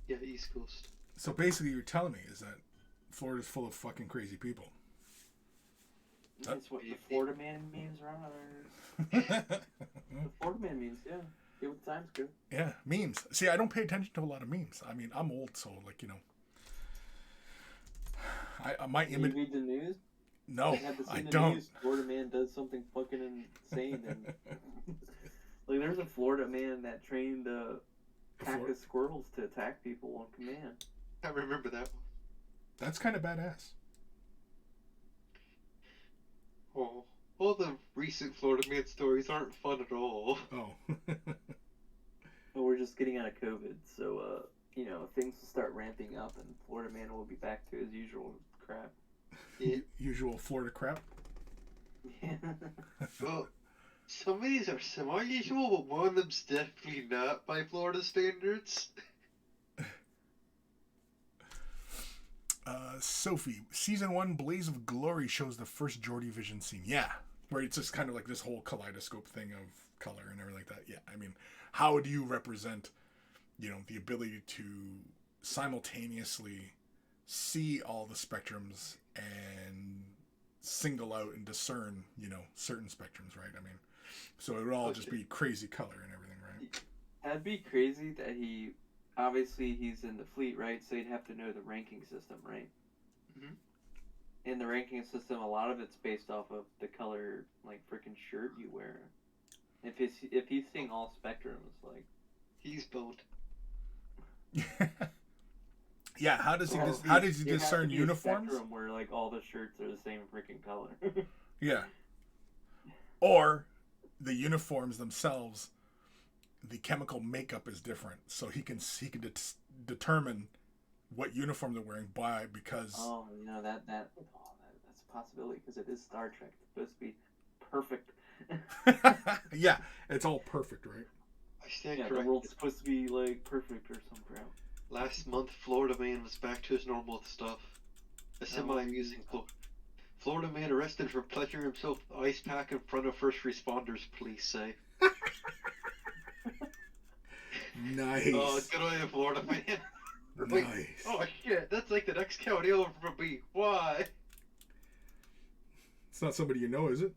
S5: yeah, East Coast.
S1: So basically, you're telling me is that Florida's full of fucking crazy people.
S2: That's what the Florida man means, right? The Florida man means, yeah. Get with the times, good.
S1: Yeah, memes. See, I don't pay attention to a lot of memes. I mean, I'm old, so, like, you know. My
S2: Did you
S1: image.
S2: read the news?
S1: No,
S2: I had to see
S1: I
S2: the
S1: don't.
S2: news. Florida man does something fucking insane, and like there's a Florida man that trained a pack of squirrels to attack people on command.
S5: I remember that one.
S1: That's kind of badass.
S5: Oh, all the recent Florida man stories aren't fun at all.
S1: Oh.
S2: But we're just getting out of COVID, so things will start ramping up, and Florida man will be back to his usual crap.
S5: Yeah.
S1: Usual Florida crap.
S2: Yeah.
S5: Well, some of these are semi-usual, but one of them's definitely not by Florida standards.
S1: Sophie, season 1 Blaze of Glory shows the first Geordie Vision scene. Yeah, where it's just kind of like this whole kaleidoscope thing of color and everything like that. Yeah, I mean, how do you represent, the ability to simultaneously see all the spectrums and single out and discern, certain spectrums, right? I mean, so it would all just be crazy color and everything, right?
S2: That'd be crazy that he's in the fleet, right? So he'd have to know the ranking system, right?
S5: Mhm.
S2: In the ranking system, a lot of it's based off of the color, like freaking shirt you wear. If he's seeing all spectrums, like
S5: He's boned.
S1: Yeah, how does he discern uniforms?
S2: Spectrum where like all the shirts are the same freaking color.
S1: Yeah. Or the uniforms themselves, the chemical makeup is different, so he can determine what uniform they're wearing because.
S2: Oh, that's a possibility because it is Star Trek. It's supposed to be perfect.
S1: Yeah, it's all perfect, right?
S5: I stand
S2: Yeah,
S5: corrected.
S2: the world's supposed to be like perfect or some crap.
S5: Last month, Florida man was back to his normal stuff. A semi-amusing Florida man arrested for pleasuring himself with ice pack in front of first responders, police say.
S1: Nice.
S5: Oh, good on you, Florida man.
S1: Nice.
S5: Oh shit, that's like the next county over from me. Why?
S1: It's not somebody you know, is it?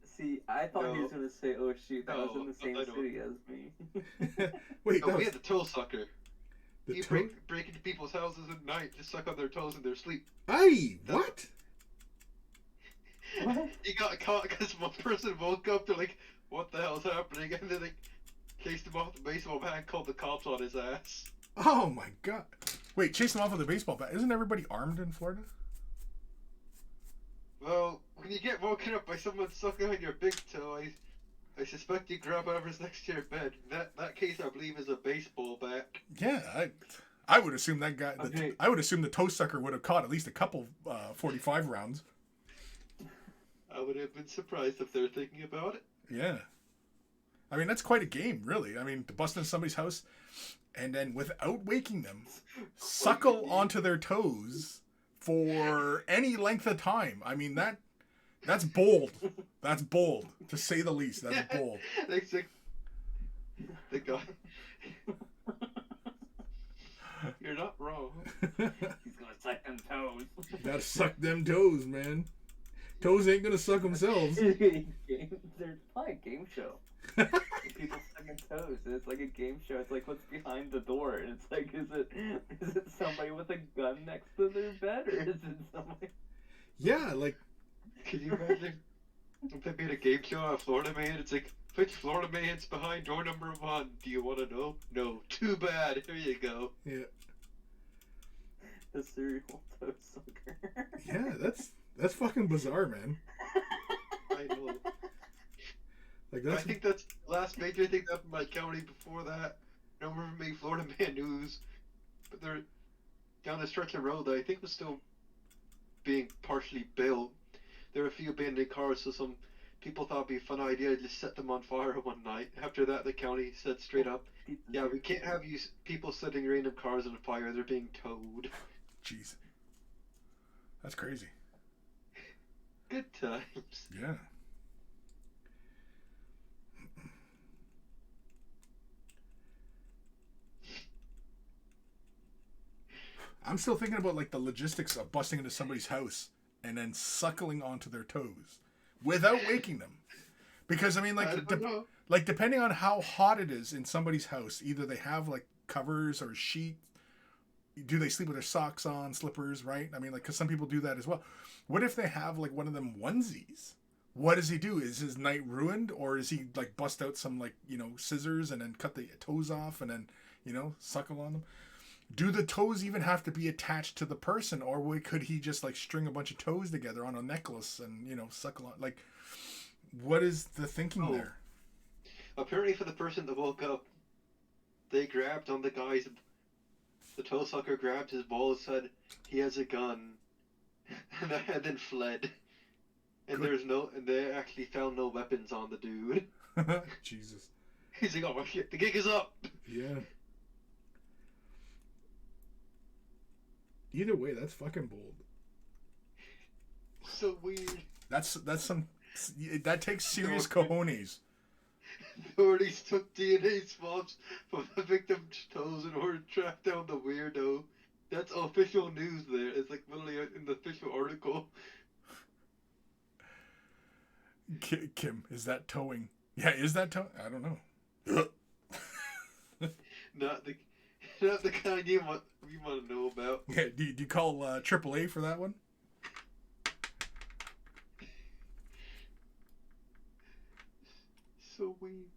S2: See, I thought he was
S5: No.
S2: gonna say, "Oh shoot, that was in
S5: No,
S2: the same
S5: I don't.
S2: city as me."
S1: Wait,
S5: No,
S1: that
S5: we
S1: was
S5: had the toe sucker.
S1: the
S5: He
S1: toe.
S5: break into people's houses at night to suck on their toes in their sleep.
S1: Aye, what?
S2: What?
S5: He got caught because one person woke up, they're like, what the hell's happening? And then they chased him off the baseball bat and called the cops on his ass.
S1: Oh my god. Wait, chase him off with a baseball bat. Isn't everybody armed in Florida?
S5: Well, when you get woken up by someone sucking on your big toe, I suspect you grab whatever's next to your bed. That case, I believe, is a baseball bat.
S1: Yeah, I would assume that guy.
S2: Okay.
S1: I would assume the toe sucker would have caught at least a couple 45 rounds.
S5: I would have been surprised if they're thinking about it.
S1: Yeah. I mean, that's quite a game, really. I mean, to bust into somebody's house and then, without waking them, suckle onto their toes for any length of time. I mean, that's bold. That's bold, to say the least. That's bold.
S5: The guy. You're not wrong.
S2: He's gonna suck them toes.
S1: You gotta suck them toes, man. Toes ain't gonna suck themselves.
S2: There's probably a game show. People sucking toes. And it's like a game show. It's like what's behind the door, and it's like, is it somebody with a gun next to their bed, or is it somebody?
S1: Yeah, like.
S5: Can you imagine if they made a game show on Florida Man? It's like, which Florida Man's behind door number 1? Do you want to know? No. Too bad. Here you go.
S1: Yeah.
S2: The serial toe sucker.
S1: Yeah, that's fucking bizarre, man.
S5: I know.
S1: Like
S5: I
S1: that's.
S5: think that's the last major thing that happened in my county before that. No one made Florida Man news. But they're down a stretch of road that I think was still being partially built. There were a few abandoned cars, so some people thought it'd be a fun idea to just set them on fire one night. After that, the county said straight up, yeah, we can't have you people setting random cars on fire, they're being towed.
S1: Jeez. That's crazy.
S5: Good times.
S1: Yeah. I'm still thinking about like the logistics of busting into somebody's house and then suckling onto their toes without waking them. Because I mean, like depending on how hot it is in somebody's house, either they have like covers or sheet do they sleep with their socks on, slippers, right? I mean, like, because some people do that as well. What if they have like one of them onesies? What does he do? Is his night ruined, or is he like bust out some like, you know, scissors and then cut the toes off and then, you know, suckle on them? Do the toes even have to be attached to the person, or could he just like string a bunch of toes together on a necklace and, you know, suckle on? Like, what is the thinking there?
S5: Apparently, for the person that woke up, they grabbed on the guy's. The toe sucker grabbed his balls, said he has a gun, and then fled. And
S1: Good.
S5: and they actually found no weapons on the dude.
S1: Jesus.
S5: He's like, oh shit, the gig is up.
S1: Yeah. Either way, that's fucking bold.
S5: So weird.
S1: That takes serious cojones.
S5: Authorities took DNA swabs from the victim's toes in order to track down the weirdo. That's official news there. It's like literally in the official article.
S1: Kim, is that towing? Yeah, is that towing? I don't know.
S5: Not the kind you want to know about.
S1: Yeah, do you call AAA for that one?
S5: So weird.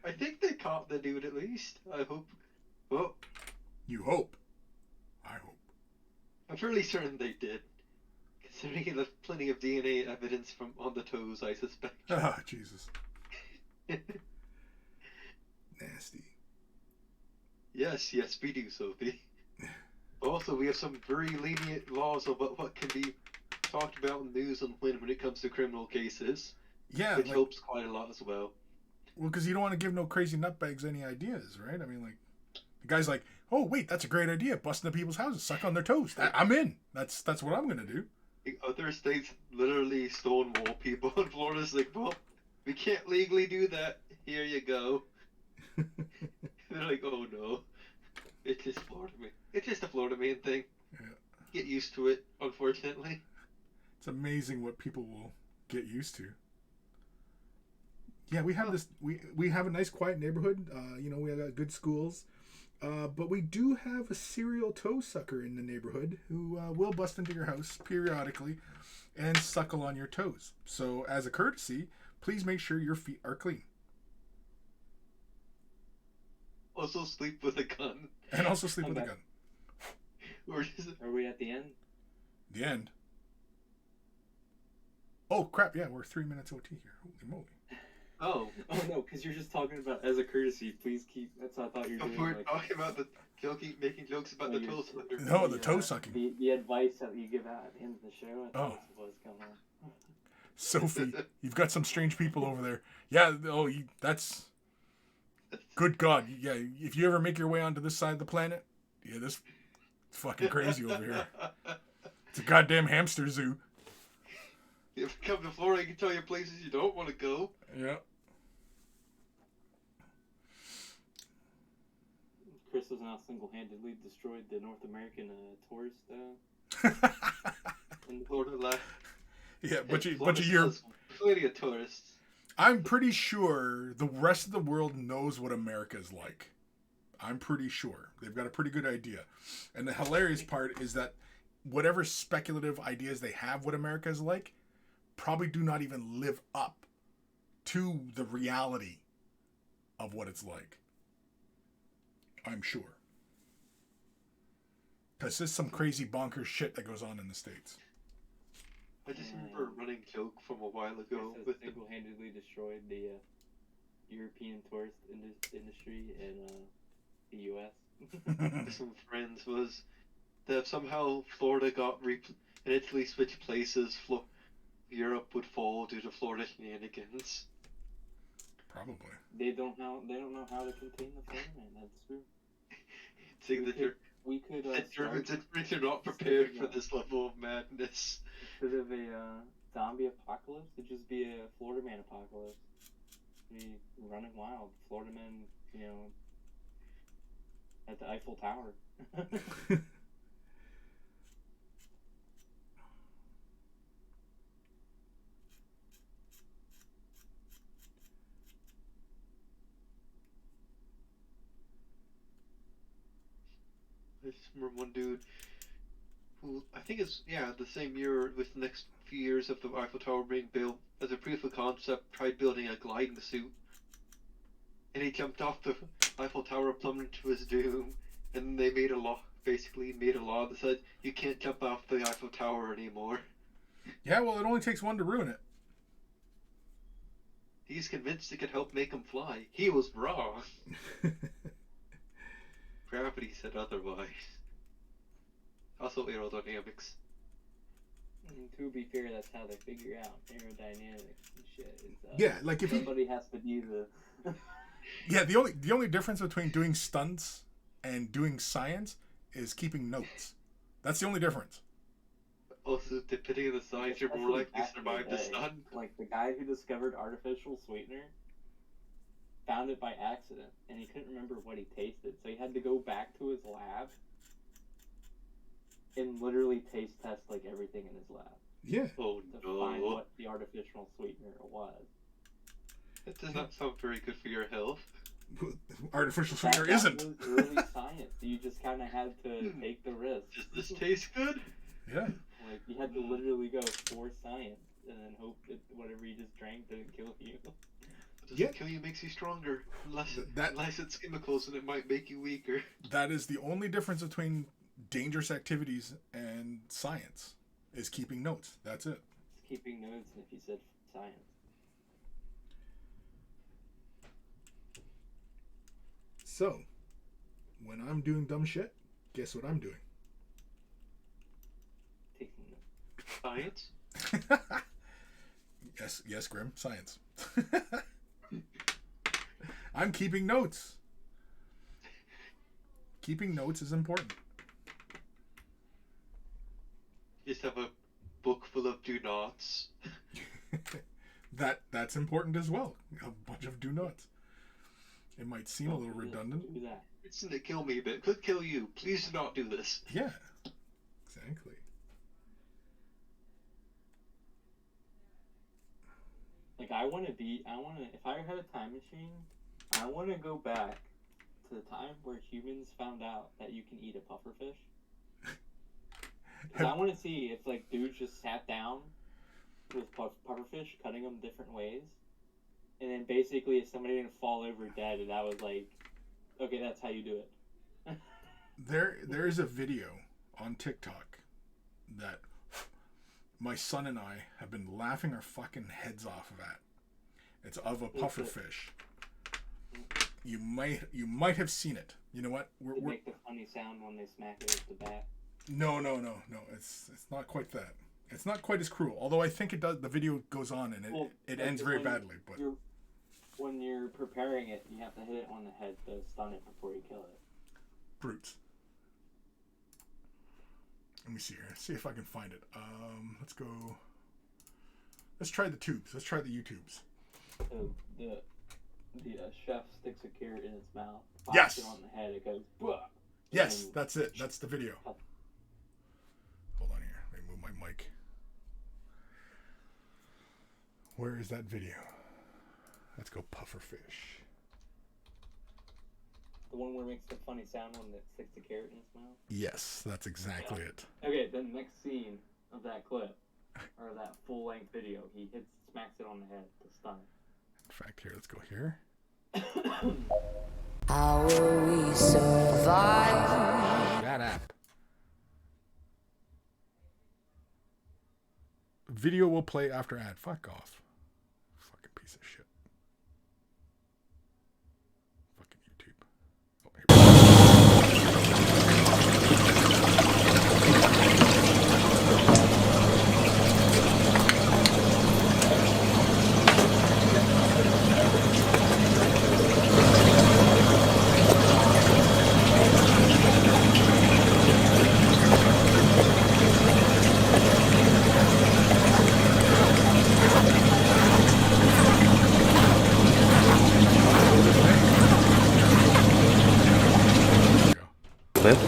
S5: I think they caught the dude at least. I hope. Well,
S1: You hope. I hope.
S5: I'm fairly certain they did. Considering he left plenty of DNA evidence on the toes, I suspect.
S1: Ah, Jesus. Nasty.
S5: Yes, we do, Sophie. Also, we have some very lenient laws about what can be talked about in the news and when it comes to criminal cases.
S1: Yeah.
S5: Which helps quite a lot as well.
S1: Well, because you don't want to give no crazy nutbags any ideas, right? I mean, like, the guy's like, oh, wait, that's a great idea. Bust into people's houses, suck on their toes. I'm in. That's what I'm going to do.
S5: Other states literally stonewall people, and Florida's like, well, we can't legally do that. Here you go. They're like, oh no. It's just Florida man. It's just a Florida man thing.
S1: Yeah.
S5: Get used to it, unfortunately.
S1: It's amazing what people will get used to. Yeah, we have this. We have a nice, quiet neighborhood. You know, we have good schools, but we do have a serial toe sucker in the neighborhood who will bust into your house periodically and suckle on your toes. So, as a courtesy, please make sure your feet are clean.
S5: Also, sleep with a gun.
S1: And also sleep with a gun.
S5: Or is it?
S2: Are we at the end?
S1: The end. Oh crap! Yeah, we're 3 minutes OT here. Holy moly!
S5: Oh.
S2: Oh no, because you're just talking about as a courtesy. Please keep. That's what I thought you were doing.
S5: We're
S2: Like,
S5: talking about making jokes about the toe sucker.
S1: No, the toe sucking.
S2: The advice that you give out at the end of the show. I thought this was going on.
S1: Sophie, you've got some strange people over there. Yeah. Oh, that's. Good God. Yeah. If you ever make your way onto this side of the planet, yeah, this it's fucking crazy over here. It's a goddamn hamster zoo.
S5: If you come to Florida, I can tell you places you don't want to go.
S1: Yeah.
S2: Chris has now single-handedly destroyed the North American tourist
S5: In Florida, left.
S1: Yeah, bunch of
S5: Florida's
S1: Europe.
S5: Plenty of tourists.
S1: I'm pretty sure the rest of the world knows what America is like. I'm pretty sure. They've got a pretty good idea. And the hilarious part is that whatever speculative ideas they have what America is like probably do not even live up to the reality of what it's like. I'm sure. Because there's some crazy bonkers shit that goes on in the States.
S5: I just remember a running joke from a while ago.
S2: Chris
S5: With
S2: has single-handedly destroyed the European tourist industry in the U.S.
S5: some friends was that somehow Florida got and Italy switched places. Europe would fall due to Florida shenanigans.
S1: Probably.
S2: They don't know how to contain the Florida man. That's true.
S5: Saying that
S2: We could
S5: Germans and Brits are not prepared for this level of madness.
S2: Instead of a zombie apocalypse, it'd just be a Florida man apocalypse. Be running wild. Florida men, you know, at the Eiffel Tower.
S5: I just remember one dude who I think is the same year with the next few years of the Eiffel Tower being built, as a proof of concept, tried building a gliding suit, and he jumped off the Eiffel Tower, plummeted to his doom, and they made a law that said you can't jump off the Eiffel Tower anymore.
S1: Yeah, well, it only takes one to ruin it.
S5: He's convinced it could help make him fly. He was wrong. Gravity said otherwise. Also aerodynamics.
S2: And to be fair, that's how they figure out aerodynamics and shit.
S1: Yeah, like if
S2: somebody has to be the.
S1: Yeah, the only difference between doing stunts and doing science is keeping notes. That's the only difference.
S5: Also, depending on the science, you're more likely to survive the stun.
S2: Like the guy who discovered artificial sweetener found it by accident, and he couldn't remember what he tasted, so he had to go back to his lab and literally taste test like everything in his lab.
S1: Yeah.
S5: Oh
S2: to find what the artificial sweetener was.
S5: That does not sound very good for your health.
S1: Artificial sweetener isn't.
S2: That was early science. You just kind of had to take the risk.
S5: Does this taste good?
S1: Yeah.
S2: Like you had to literally go for science and then hope that whatever you just drank didn't kill you.
S5: Doesn't kill you, makes you stronger. Unless it's chemicals, and it might make you weaker.
S1: That is the only difference between dangerous activities and science, is keeping notes. That's it.
S2: It's keeping notes, and if you said science.
S1: So, when I'm doing dumb shit, guess what I'm doing?
S2: Taking notes.
S5: Science?
S1: Yes, Grim. Science. I'm keeping notes. Keeping notes is important.
S5: You just have a book full of do nots.
S1: That's important as well. A bunch of do nots. It might seem a little redundant.
S2: Do that.
S5: It's gonna kill me, but it could kill you. Please do not do this.
S1: Yeah, exactly.
S2: Like if I had a time machine, I want to go back to the time where humans found out that you can eat a pufferfish. Because I want to see if like dudes just sat down with pufferfish, cutting them different ways, and then basically if somebody didn't fall over dead, that was like, okay, that's how you do it.
S1: There is a video on TikTok that my son and I have been laughing our fucking heads off of at. It's of a pufferfish. You might have seen it. You know what?
S2: They make the funny sound when they smack it with the bat.
S1: No. It's not quite that. It's not quite as cruel. Although I think it does. The video goes on and it ends very badly. But
S2: when you're preparing it, you have to hit it on the head to stun it before you kill it.
S1: Brutes. Let me see here. See if I can find it. Let's go. Let's try the tubes. Let's try the YouTubes.
S2: So the chef sticks a carrot in its mouth.
S1: Yes.
S2: It on the head. It goes. Bah!
S1: Yes, that's it. That's the video. Hold on here. Let me move my mic. Where is that video? Let's go pufferfish.
S2: The one where it makes the funny sound when it sticks the carrot in its mouth?
S1: Yes, that's exactly it.
S2: Okay, then the next scene of that clip, or that full-length video, he smacks it on the head to stun it.
S1: In fact, here, let's go here.
S6: How will we survive?
S1: Shut up. Video will play after ad. Fuck off. Fucking piece of shit. Fucking YouTube. Oh, here
S7: Clip.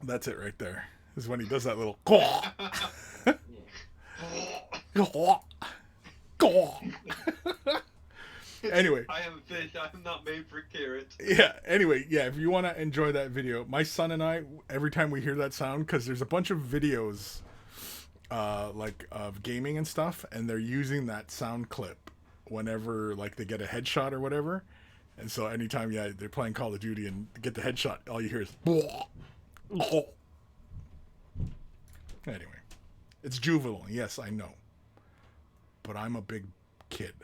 S1: That's it right there. is when he does that little. Anyway.
S5: I am fish. I'm not made for carrots.
S1: Yeah, anyway, yeah, if you want to enjoy that video, my son and I, every time we hear that sound, because there's a bunch of videos like of gaming and stuff, and they're using that sound clip whenever like they get a headshot or whatever. And so anytime, yeah, they're playing Call of Duty and get the headshot, all you hear is anyway, it's juvenile, yes, I know, but I'm a big kid.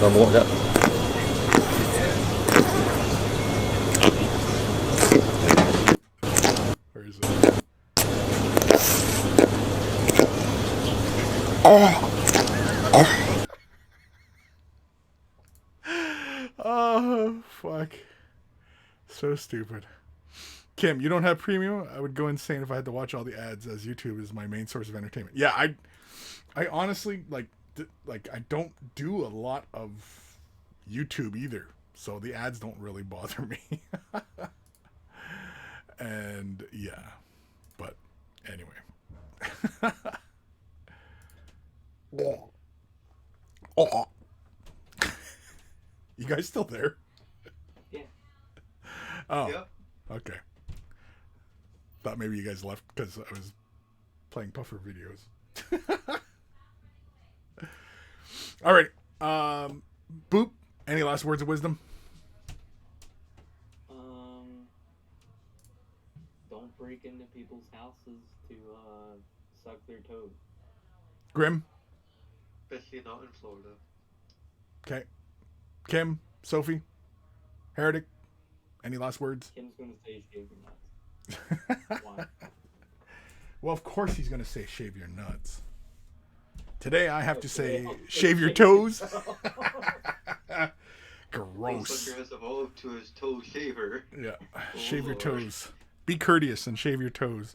S7: Rồi muộn đó.
S1: Where is it? Oh, fuck. So stupid. Kim, you don't have premium? I would go insane if I had to watch all the ads, as YouTube is my main source of entertainment. Yeah, I honestly, like I don't do a lot of YouTube either, so the ads don't really bother me. And yeah, but anyway. Oh. You guys still there?
S2: Yeah.
S1: Oh,
S5: Yep.
S1: okay. Thought maybe you guys left because I was playing puffer videos. All right. Boop. Any last words of wisdom?
S2: Don't break into people's houses to suck their toes.
S1: Grim.
S5: Especially not in Florida.
S1: Okay. Kim. Sophie. Heretic. Any last words?
S2: Kim's gonna say shave your nuts. Why?
S1: Well, of course he's going to say shave your nuts. Today I have to say shave your toes. Gross.
S5: Sucker has evolved to his toe shaver.
S1: Yeah. Shave your toes. Be courteous and shave your toes.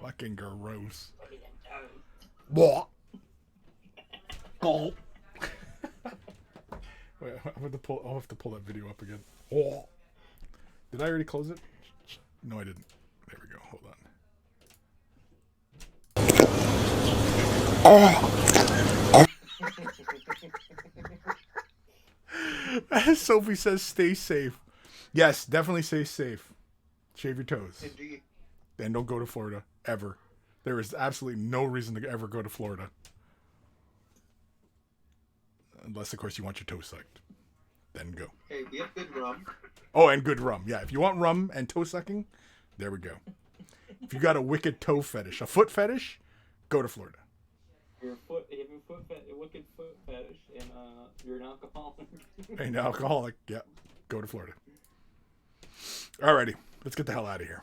S1: Fucking gross. What? Oh. Wait, I'll have to pull that video up again. Oh. Did I already close it? No, I didn't. There we go. Hold on. Sophie says stay safe. Yes, definitely stay safe. Shave your toes.
S5: Indeed.
S1: And don't go to Florida. Ever. There is absolutely no reason to ever go to Florida. Unless, of course, you want your toes sucked. Then go.
S5: Hey, we have good rum.
S1: Oh, and good rum. Yeah, if you want rum and toe sucking, there we go. If you got a wicked toe fetish, a foot fetish, go to Florida.
S2: You have a wicked foot fetish, and you're an alcoholic.
S1: And alcoholic, yeah, go to Florida. Alrighty, let's get the hell out of here.